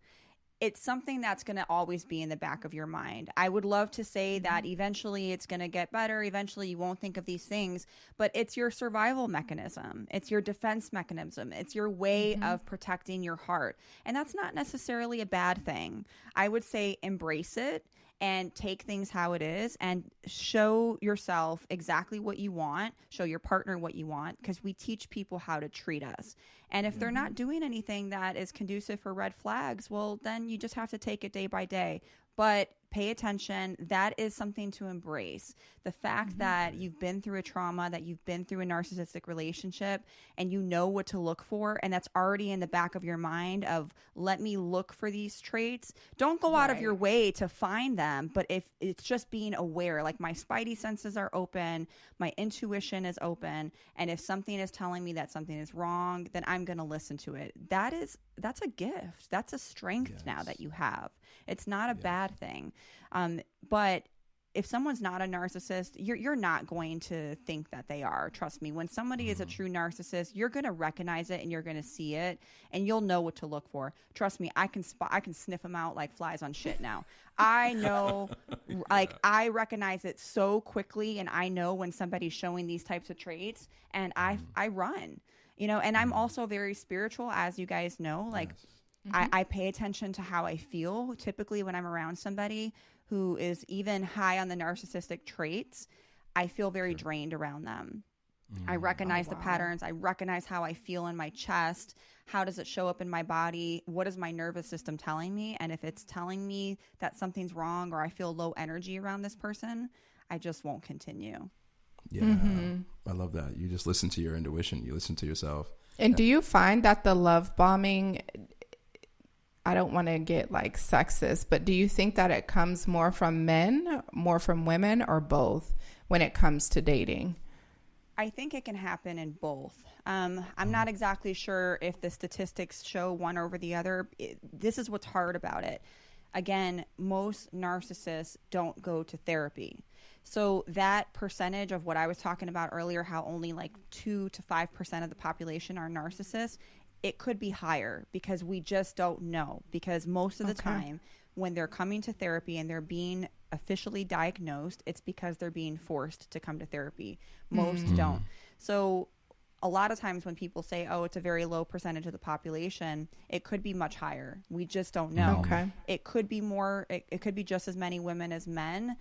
it's something that's going to always be in the back of your mind. I would love to say that eventually it's going to get better. Eventually you won't think of these things, but it's your survival mechanism. It's your defense mechanism. It's your way of protecting your heart. And that's not necessarily a bad thing. I would say embrace it and take things how it is and show yourself exactly what you want, show your partner what you want, because we teach people how to treat us. And if they're not doing anything that is conducive for red flags, well, then you just have to take it day by day. But pay attention. That is something to embrace. The fact that you've been through a trauma, that you've been through a narcissistic relationship, and you know what to look for, and that's already in the back of your mind of, let me look for these traits. Don't go out of your way to find them, but if it's just being aware, like my spidey senses are open, my intuition is open, and if something is telling me that something is wrong, then I'm going to listen to it. That's a gift. That's a strength now that you have. It's not a bad thing. But if someone's not a narcissist, you're not going to think that they are. Trust me. When somebody is a true narcissist, you're going to recognize it and you're going to see it and you'll know what to look for. Trust me. I can sniff them out like flies on shit now. I know, like, I recognize it so quickly, and I know when somebody's showing these types of traits, and I run, you know, and I'm also very spiritual, as you guys know, like, I pay attention to how I feel. Typically when I'm around somebody who is even high on the narcissistic traits, I feel very drained around them. I recognize the patterns. I recognize how I feel in my chest. How does it show up in my body? What is my nervous system telling me? And if it's telling me that something's wrong or I feel low energy around this person, I just won't continue. Yeah, I love that. You just listen to your intuition. You listen to yourself. And do you find that the love bombing, I don't want to get like sexist, but do you think that it comes more from men, more from women, or both when it comes to dating? I think it can happen in both. I'm not exactly sure if the statistics show one over the other. This is what's hard about it. Again, most narcissists don't go to therapy. So that percentage of what I was talking about earlier, how only like 2 to 5% of the population are narcissists, it could be higher because we just don't know. Because most of the time when they're coming to therapy and they're being officially diagnosed, it's because they're being forced to come to therapy. Most don't. So a lot of times when people say, oh, it's a very low percentage of the population, it could be much higher. We just don't know. It could be more, it could be just as many women as men.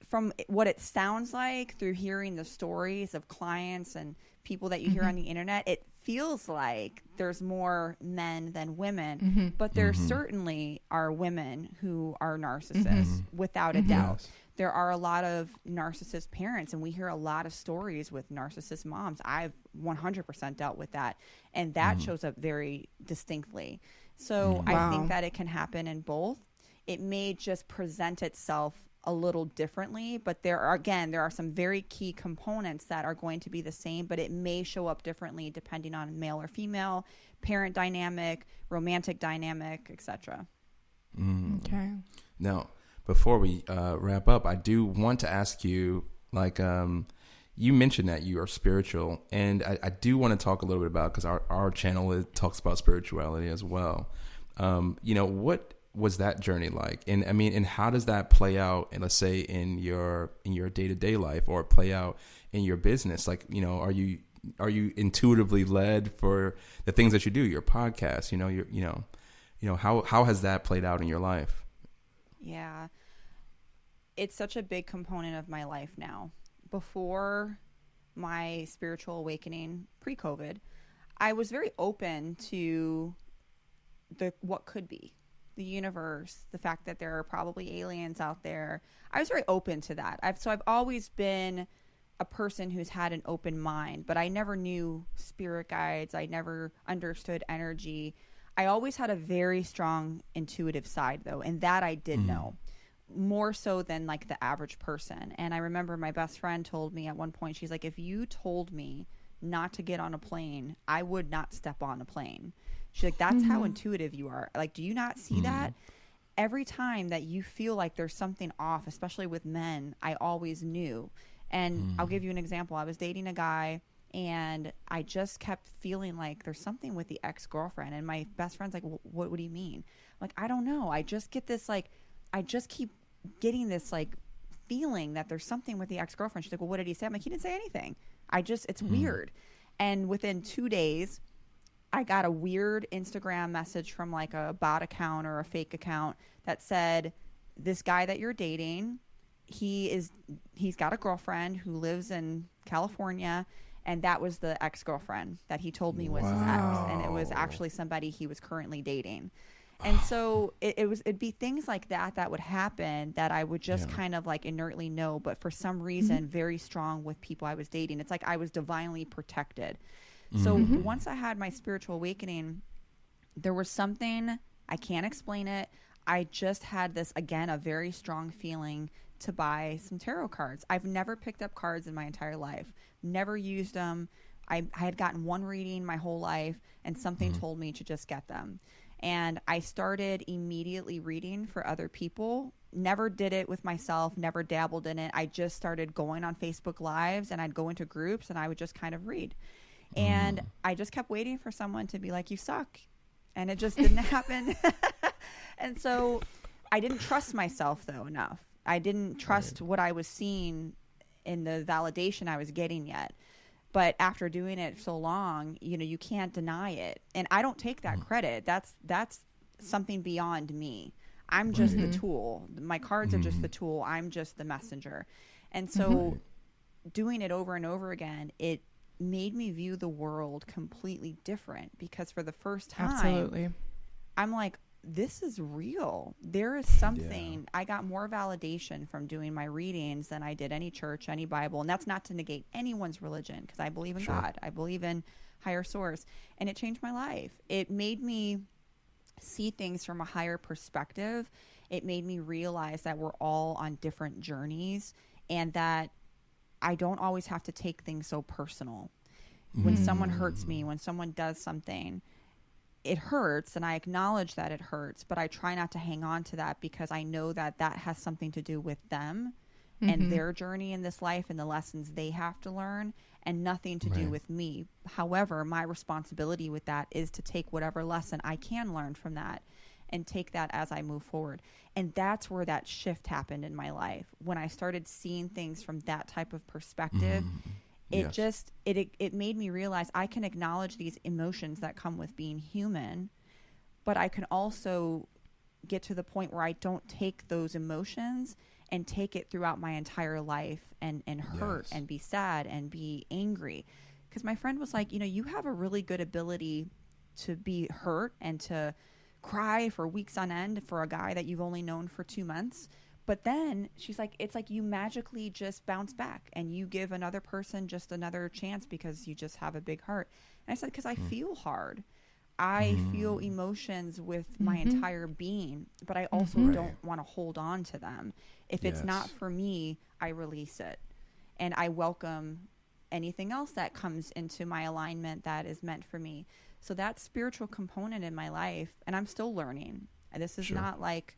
From what it sounds like through hearing the stories of clients and people that you hear on the internet, it feels like there's more men than women, but there certainly are women who are narcissists without a doubt. There are a lot of narcissist parents, and we hear a lot of stories with narcissist moms. I've 100% dealt with that, and that shows up very distinctly. So I think that it can happen in both. It may just present itself a little differently, but there are some very key components that are going to be the same, but it may show up differently depending on male or female, parent dynamic, romantic dynamic, etc. Okay. Now, before we wrap up, I do want to ask you, like, you mentioned that you are spiritual, and I do want to talk a little bit about, because our channel talks about spirituality as well. What was that journey like? And I mean, and how does that play out, and let's say in your day-to-day life, or play out in your business? Like, are you intuitively led for the things that you do, your podcast, how has that played out in your life? Yeah. It's such a big component of my life now. Before my spiritual awakening, pre-COVID, I was very open to what could be, the universe, the fact that there are probably aliens out there. I was very open to that. I've always been a person who's had an open mind, but I never knew spirit guides. I never understood energy. I always had a very strong intuitive side, though, and that I did know, more so than like the average person. And I remember my best friend told me at one point, she's like, if you told me not to get on a plane, I would not step on a plane. She's like, that's how intuitive you are. Like, do you not see that? Every time that you feel like there's something off, especially with men, I always knew. And I'll give you an example. I was dating a guy, and I just kept feeling like there's something with the ex-girlfriend. And my best friend's like, what do you mean? I'm like, I don't know. I just get this, like, I just keep getting this, like, feeling that there's something with the ex-girlfriend. She's like, well, what did he say? I'm like, he didn't say anything. It's weird. And within 2 days, I got a weird Instagram message from like a bot account or a fake account that said, this guy that you're dating, he's got a girlfriend who lives in California, and that was the ex-girlfriend that he told me was his ex, and it was actually somebody he was currently dating. And so it'd be things like that would happen that I would just kind of like inertly know, but for some reason very strong with people I was dating. It's like I was divinely protected. So once I had my spiritual awakening, there was something, I can't explain it. I just had this, again, a very strong feeling to buy some tarot cards. I've never picked up cards in my entire life, never used them. I had gotten one reading my whole life, and something told me to just get them. And I started immediately reading for other people. Never did it with myself, never dabbled in it. I just started going on Facebook Lives, and I'd go into groups, and I would just kind of read. And I just kept waiting for someone to be like, you suck. And it just didn't happen. And so I didn't trust myself, though, enough. I didn't trust what I was seeing in the validation I was getting yet. But after doing it so long, you can't deny it. And I don't take that credit. That's something beyond me. I'm just the tool. My cards are just the tool. I'm just the messenger. And so doing it over and over again, it made me view the world completely different, because for the first time, I'm like, this is real. There is something. I got more validation from doing my readings than I did any church, any Bible. And that's not to negate anyone's religion, because I believe in God. I believe in higher source. And it changed my life. It made me see things from a higher perspective. It made me realize that we're all on different journeys, and that I don't always have to take things so personal. When someone hurts me, when someone does something, it hurts, and I acknowledge that it hurts, but I try not to hang on to that, because I know that has something to do with them and their journey in this life and the lessons they have to learn, and nothing to do with me. However, my responsibility with that is to take whatever lesson I can learn from that and take that as I move forward. And that's where that shift happened in my life. When I started seeing things from that type of perspective, it made me realize I can acknowledge these emotions that come with being human, but I can also get to the point where I don't take those emotions and take it throughout my entire life and hurt and be sad and be angry. Because my friend was like, you have a really good ability to be hurt and to cry for weeks on end for a guy that you've only known for 2 months. But then she's like, it's like you magically just bounce back and you give another person just another chance because you just have a big heart. And I said, because I feel hard. I feel emotions with my entire being, but I also don't want to hold on to them. If it's not for me, I release it. And I welcome anything else that comes into my alignment that is meant for me. So that spiritual component in my life, and I'm still learning. This is not like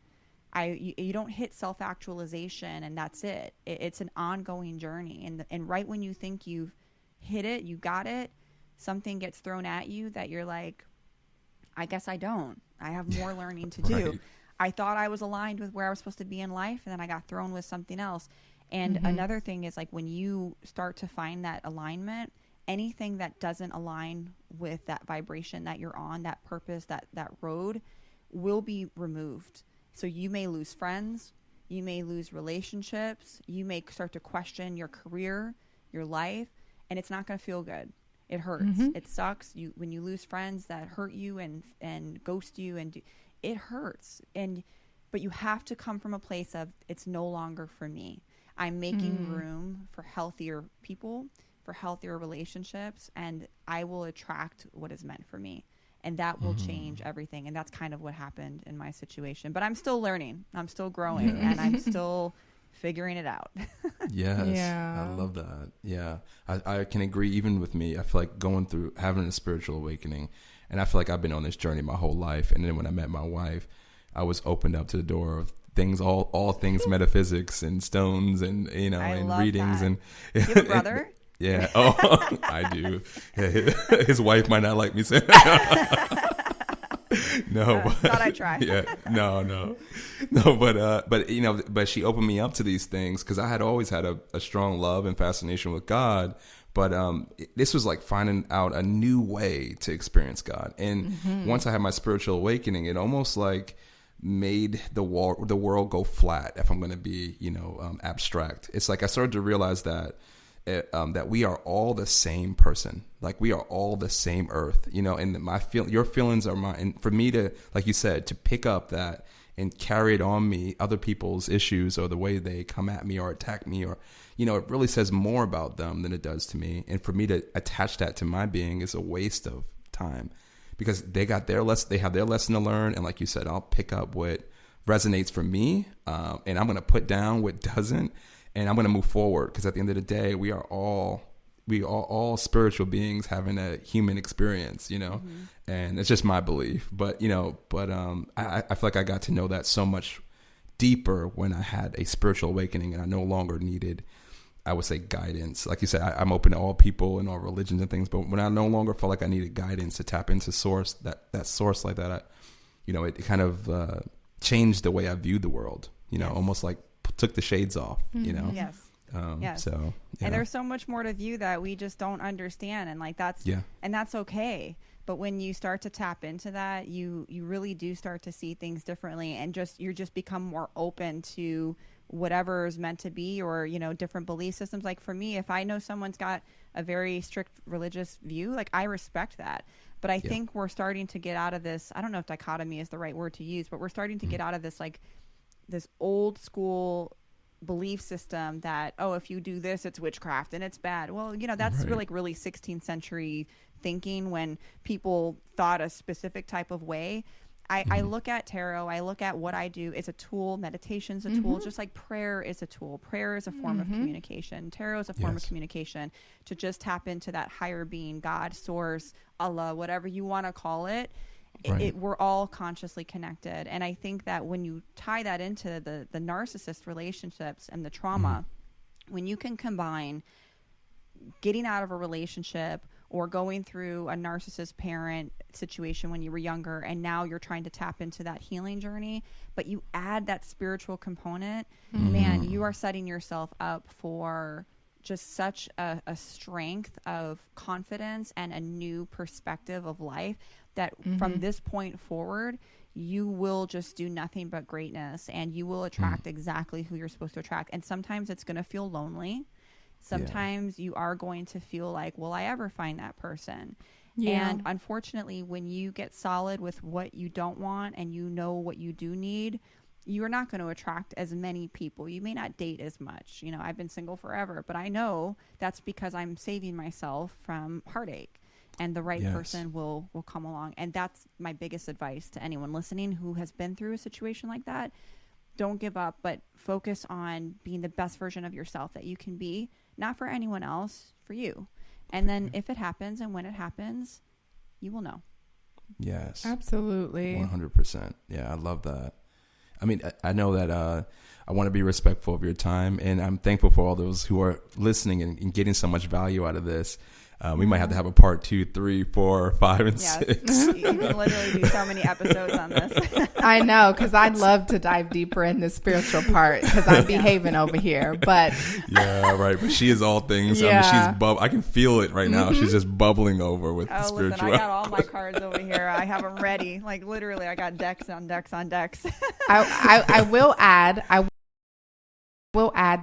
you don't hit self-actualization and that's it. It's an ongoing journey. And right when you think you've hit it, you got it, something gets thrown at you that you're like, I guess I don't. I have more learning to do. Right. I thought I was aligned with where I was supposed to be in life, and then I got thrown with something else. And another thing is, like, when you start to find that alignment, anything that doesn't align with that vibration that you're on, that purpose, that road, will be removed. So you may lose friends, you may lose relationships, you may start to question your career, your life, and it's not going to feel good. It hurts. It sucks. When you lose friends that hurt you and ghost you, it hurts. But you have to come from a place of, it's no longer for me. I'm making room for healthier people, for healthier relationships, and I will attract what is meant for me. And that will change everything. And that's kind of what happened in my situation. But I'm still learning. I'm still growing. And I'm still figuring it out. Yes. Yeah. I love that. Yeah. I can agree. Even with me, I feel like going through having a spiritual awakening, and I feel like I've been on this journey my whole life. And then when I met my wife, I was opened up to the door of things, all things metaphysics and stones and, and readings. That. And You have a brother? Yeah. Oh, I do. His wife might not like me saying that. No, thought I'd try. Yeah, no. But she opened me up to these things because I had always had a strong love and fascination with God. But this was like finding out a new way to experience God. And once I had my spiritual awakening, it almost like made the world go flat. If I'm going to be, abstract, it's like I started to realize that. That we are all the same person, like we are all the same earth, and your feelings are mine. And for me to, like you said, to pick up that and carry it on me, other people's issues or the way they come at me or attack me, or, it really says more about them than it does to me. And for me to attach that to my being is a waste of time, because they have their lesson to learn. And like you said, I'll pick up what resonates for me, and I'm going to put down what doesn't. And I'm going to move forward, because at the end of the day, we are all spiritual beings having a human experience, and it's just my belief. But, I feel like I got to know that so much deeper when I had a spiritual awakening, and I no longer needed, I would say, guidance. Like you said, I'm open to all people and all religions and things, but when I no longer felt like I needed guidance to tap into source, that source like that, it kind of changed the way I viewed the world, almost like took the shades off, Yes. Yes. So, and there's so much more to view that we just don't understand. And like, and that's okay. But when you start to tap into that, you really do start to see things differently, and you just become more open to whatever is meant to be, or, different belief systems. Like for me, if I know someone's got a very strict religious view, like I respect that. But I think we're starting to get out of this. I don't know if dichotomy is the right word to use, but we're starting to get out of this, like, this old school belief system that, if you do this, it's witchcraft and it's bad. Well, that's really 16th century thinking, when people thought a specific type of way. I look at tarot, I look at what I do is a tool, meditation's a tool, just like prayer is a tool. Prayer is a form of communication. Tarot is a form of communication, to just tap into that higher being, God, source, Allah, whatever you want to call it. Right. We're all consciously connected. And I think that when you tie that into the narcissist relationships and the trauma, when you can combine getting out of a relationship or going through a narcissist parent situation when you were younger, and now you're trying to tap into that healing journey, but you add that spiritual component, man, you are setting yourself up for just such a strength of confidence and a new perspective of life, that from this point forward, you will just do nothing but greatness, and you will attract exactly who you're supposed to attract. And sometimes it's going to feel lonely. Sometimes you are going to feel like, will I ever find that person? Yeah. And unfortunately, when you get solid with what you don't want and you know what you do need, you're not going to attract as many people. You may not date as much. I've been single forever, but I know that's because I'm saving myself from heartache. And the right person will come along. And that's my biggest advice to anyone listening who has been through a situation like that. Don't give up, but focus on being the best version of yourself that you can be, not for anyone else, for you. And then if it happens and when it happens, you will know. Yes. Absolutely. 100%. Yeah, I love that. I mean, I know that I want to be respectful of your time, and I'm thankful for all those who are listening and getting so much value out of this. We might have to have a part 2, 3, 4, 5, and 6. You can literally do so many episodes on this. I know, because I'd love to dive deeper in the spiritual part, because I'm behaving over here. But yeah, right. But she is all things. Yeah. I mean, I can feel it right now. She's just bubbling over with the Listen, spiritual. I got all my cards over here. I have them ready. Like literally, I got decks on decks on decks. I will add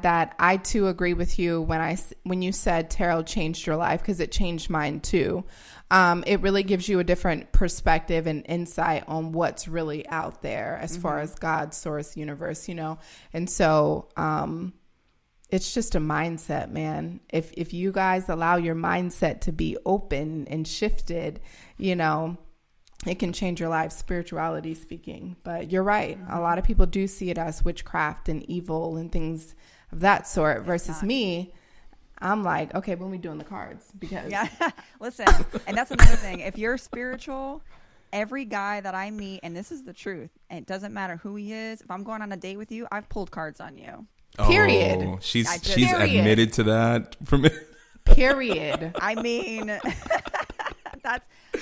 that I too agree with you when you said tarot changed your life, because it changed mine too. It really gives you a different perspective and insight on what's really out there as far as God, source, universe, and so it's just a mindset, man. If you guys allow your mindset to be open and shifted, it can change your life, spirituality speaking. But you're right. A lot of people do see it as witchcraft and evil and things of that sort versus me. I'm like, okay, when we doing the cards? Because Listen, and that's another thing. If you're spiritual, every guy that I meet, and this is the truth, and it doesn't matter who he is, if I'm going on a date with you, I've pulled cards on you. Period. Oh, she's Period. admitted to that for me. Period. I mean,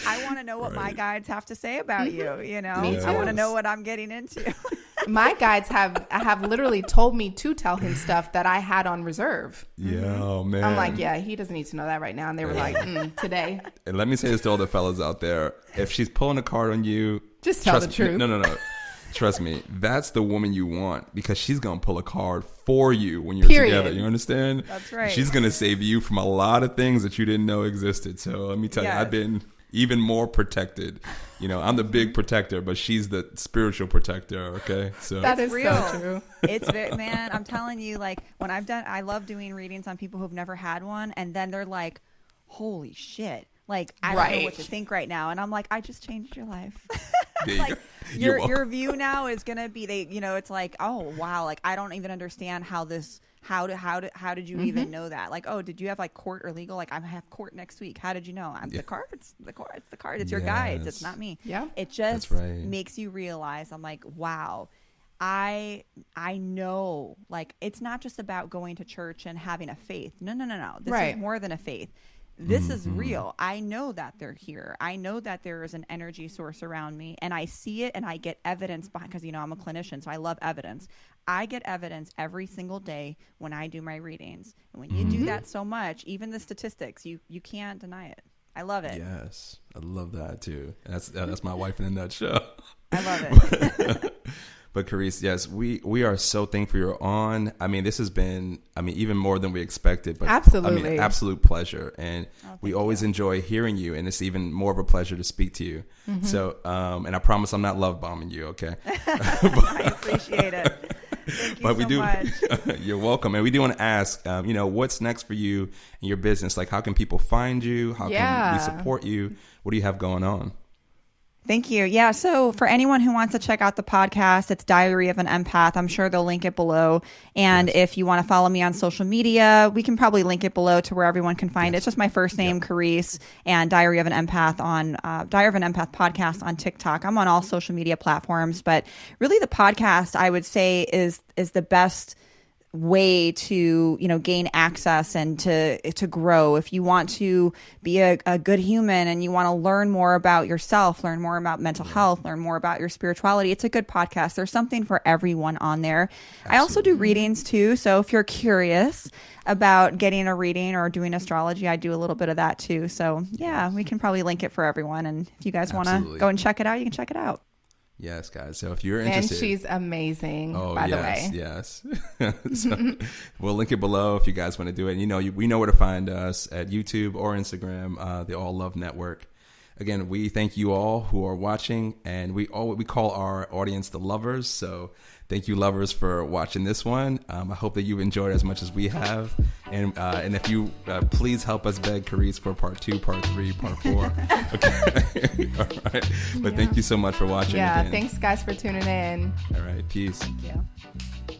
I want to know what my guides have to say about you. Me too. I want to know what I'm getting into. My guides have literally told me to tell him stuff that I had on reserve. Yeah, oh, man. I'm like, yeah, he doesn't need to know that right now. And they were like, today. And let me say this to all the fellas out there. If she's pulling a card on you, just tell the truth. No. Trust me, that's the woman you want, because she's going to pull a card for you when you're together. You understand? That's right. She's going to save you from a lot of things that you didn't know existed. So let me tell you, I've been even more protected. I'm the big protector, but she's the spiritual protector. Okay. So that is real. So true. It's man, I'm telling you, like when I love doing readings on people who've never had one. And then they're like, holy shit. Like, I don't know what to think right now. And I'm like, I just changed your life. Like your view now is going to be, it's like, oh, wow. Like, I don't even understand how did you even know that? Like, oh, did you have like court or legal? Like, I have court next week. How did you know? The cards, it's the card. It's your guides. It's not me. Yeah. It just makes you realize, I'm like, wow. I know, like, it's not just about going to church and having a faith. No. This is more than a faith. This is real. I know that they're here. I know that there is an energy source around me, and I see it and I get evidence behind, because, I'm a clinician, so I love evidence. I get evidence every single day when I do my readings. And when you do that so much, even the statistics, you can't deny it. I love it. Yes. I love that too. That's my wife in a nutshell. I love it. But Kerese, yes, we are so thankful you're on. I mean, this has been, even more than we expected. But absolutely, absolute pleasure, and we always enjoy hearing you, and it's even more of a pleasure to speak to you. So, and I promise I'm not love bombing you, okay? I appreciate it. Thank you so much. You're welcome. And we do want to ask, what's next for you in your business? Like, how can people find you? How can we support you? What do you have going on? Thank you. Yeah. So for anyone who wants to check out the podcast, it's Diary of an Empath. I'm sure they'll link it below. And if you want to follow me on social media, we can probably link it below to where everyone can find it. It's just my first name, Kerese, and Diary of an Empath on Diary of an Empath podcast on TikTok. I'm on all social media platforms, but really the podcast, I would say, is the best way to gain access and to grow. If you want to be a good human and you want to learn more about yourself, learn more about mental health, learn more about your spirituality, it's a good podcast. There's something for everyone on there. Absolutely. I also do readings too, so if you're curious about getting a reading or doing astrology, I do a little bit of that too. So yeah, we can probably link it for everyone, and if you guys want to go and check it out, you can check it out. Yes, guys. So if you're interested. And she's amazing, by the way. Yes. So we'll link it below if you guys want to do it. We know where to find us at YouTube or Instagram, the All Love Network. Again, we thank you all who are watching, and we call our audience the lovers. So thank you, lovers, for watching this one. I hope that you've enjoyed as much as we have. And if you please help us beg Kerese for part 2, part 3, part 4. Okay. All right. But thank you so much for watching. Yeah. Again. Thanks, guys, for tuning in. All right. Peace. Thank you.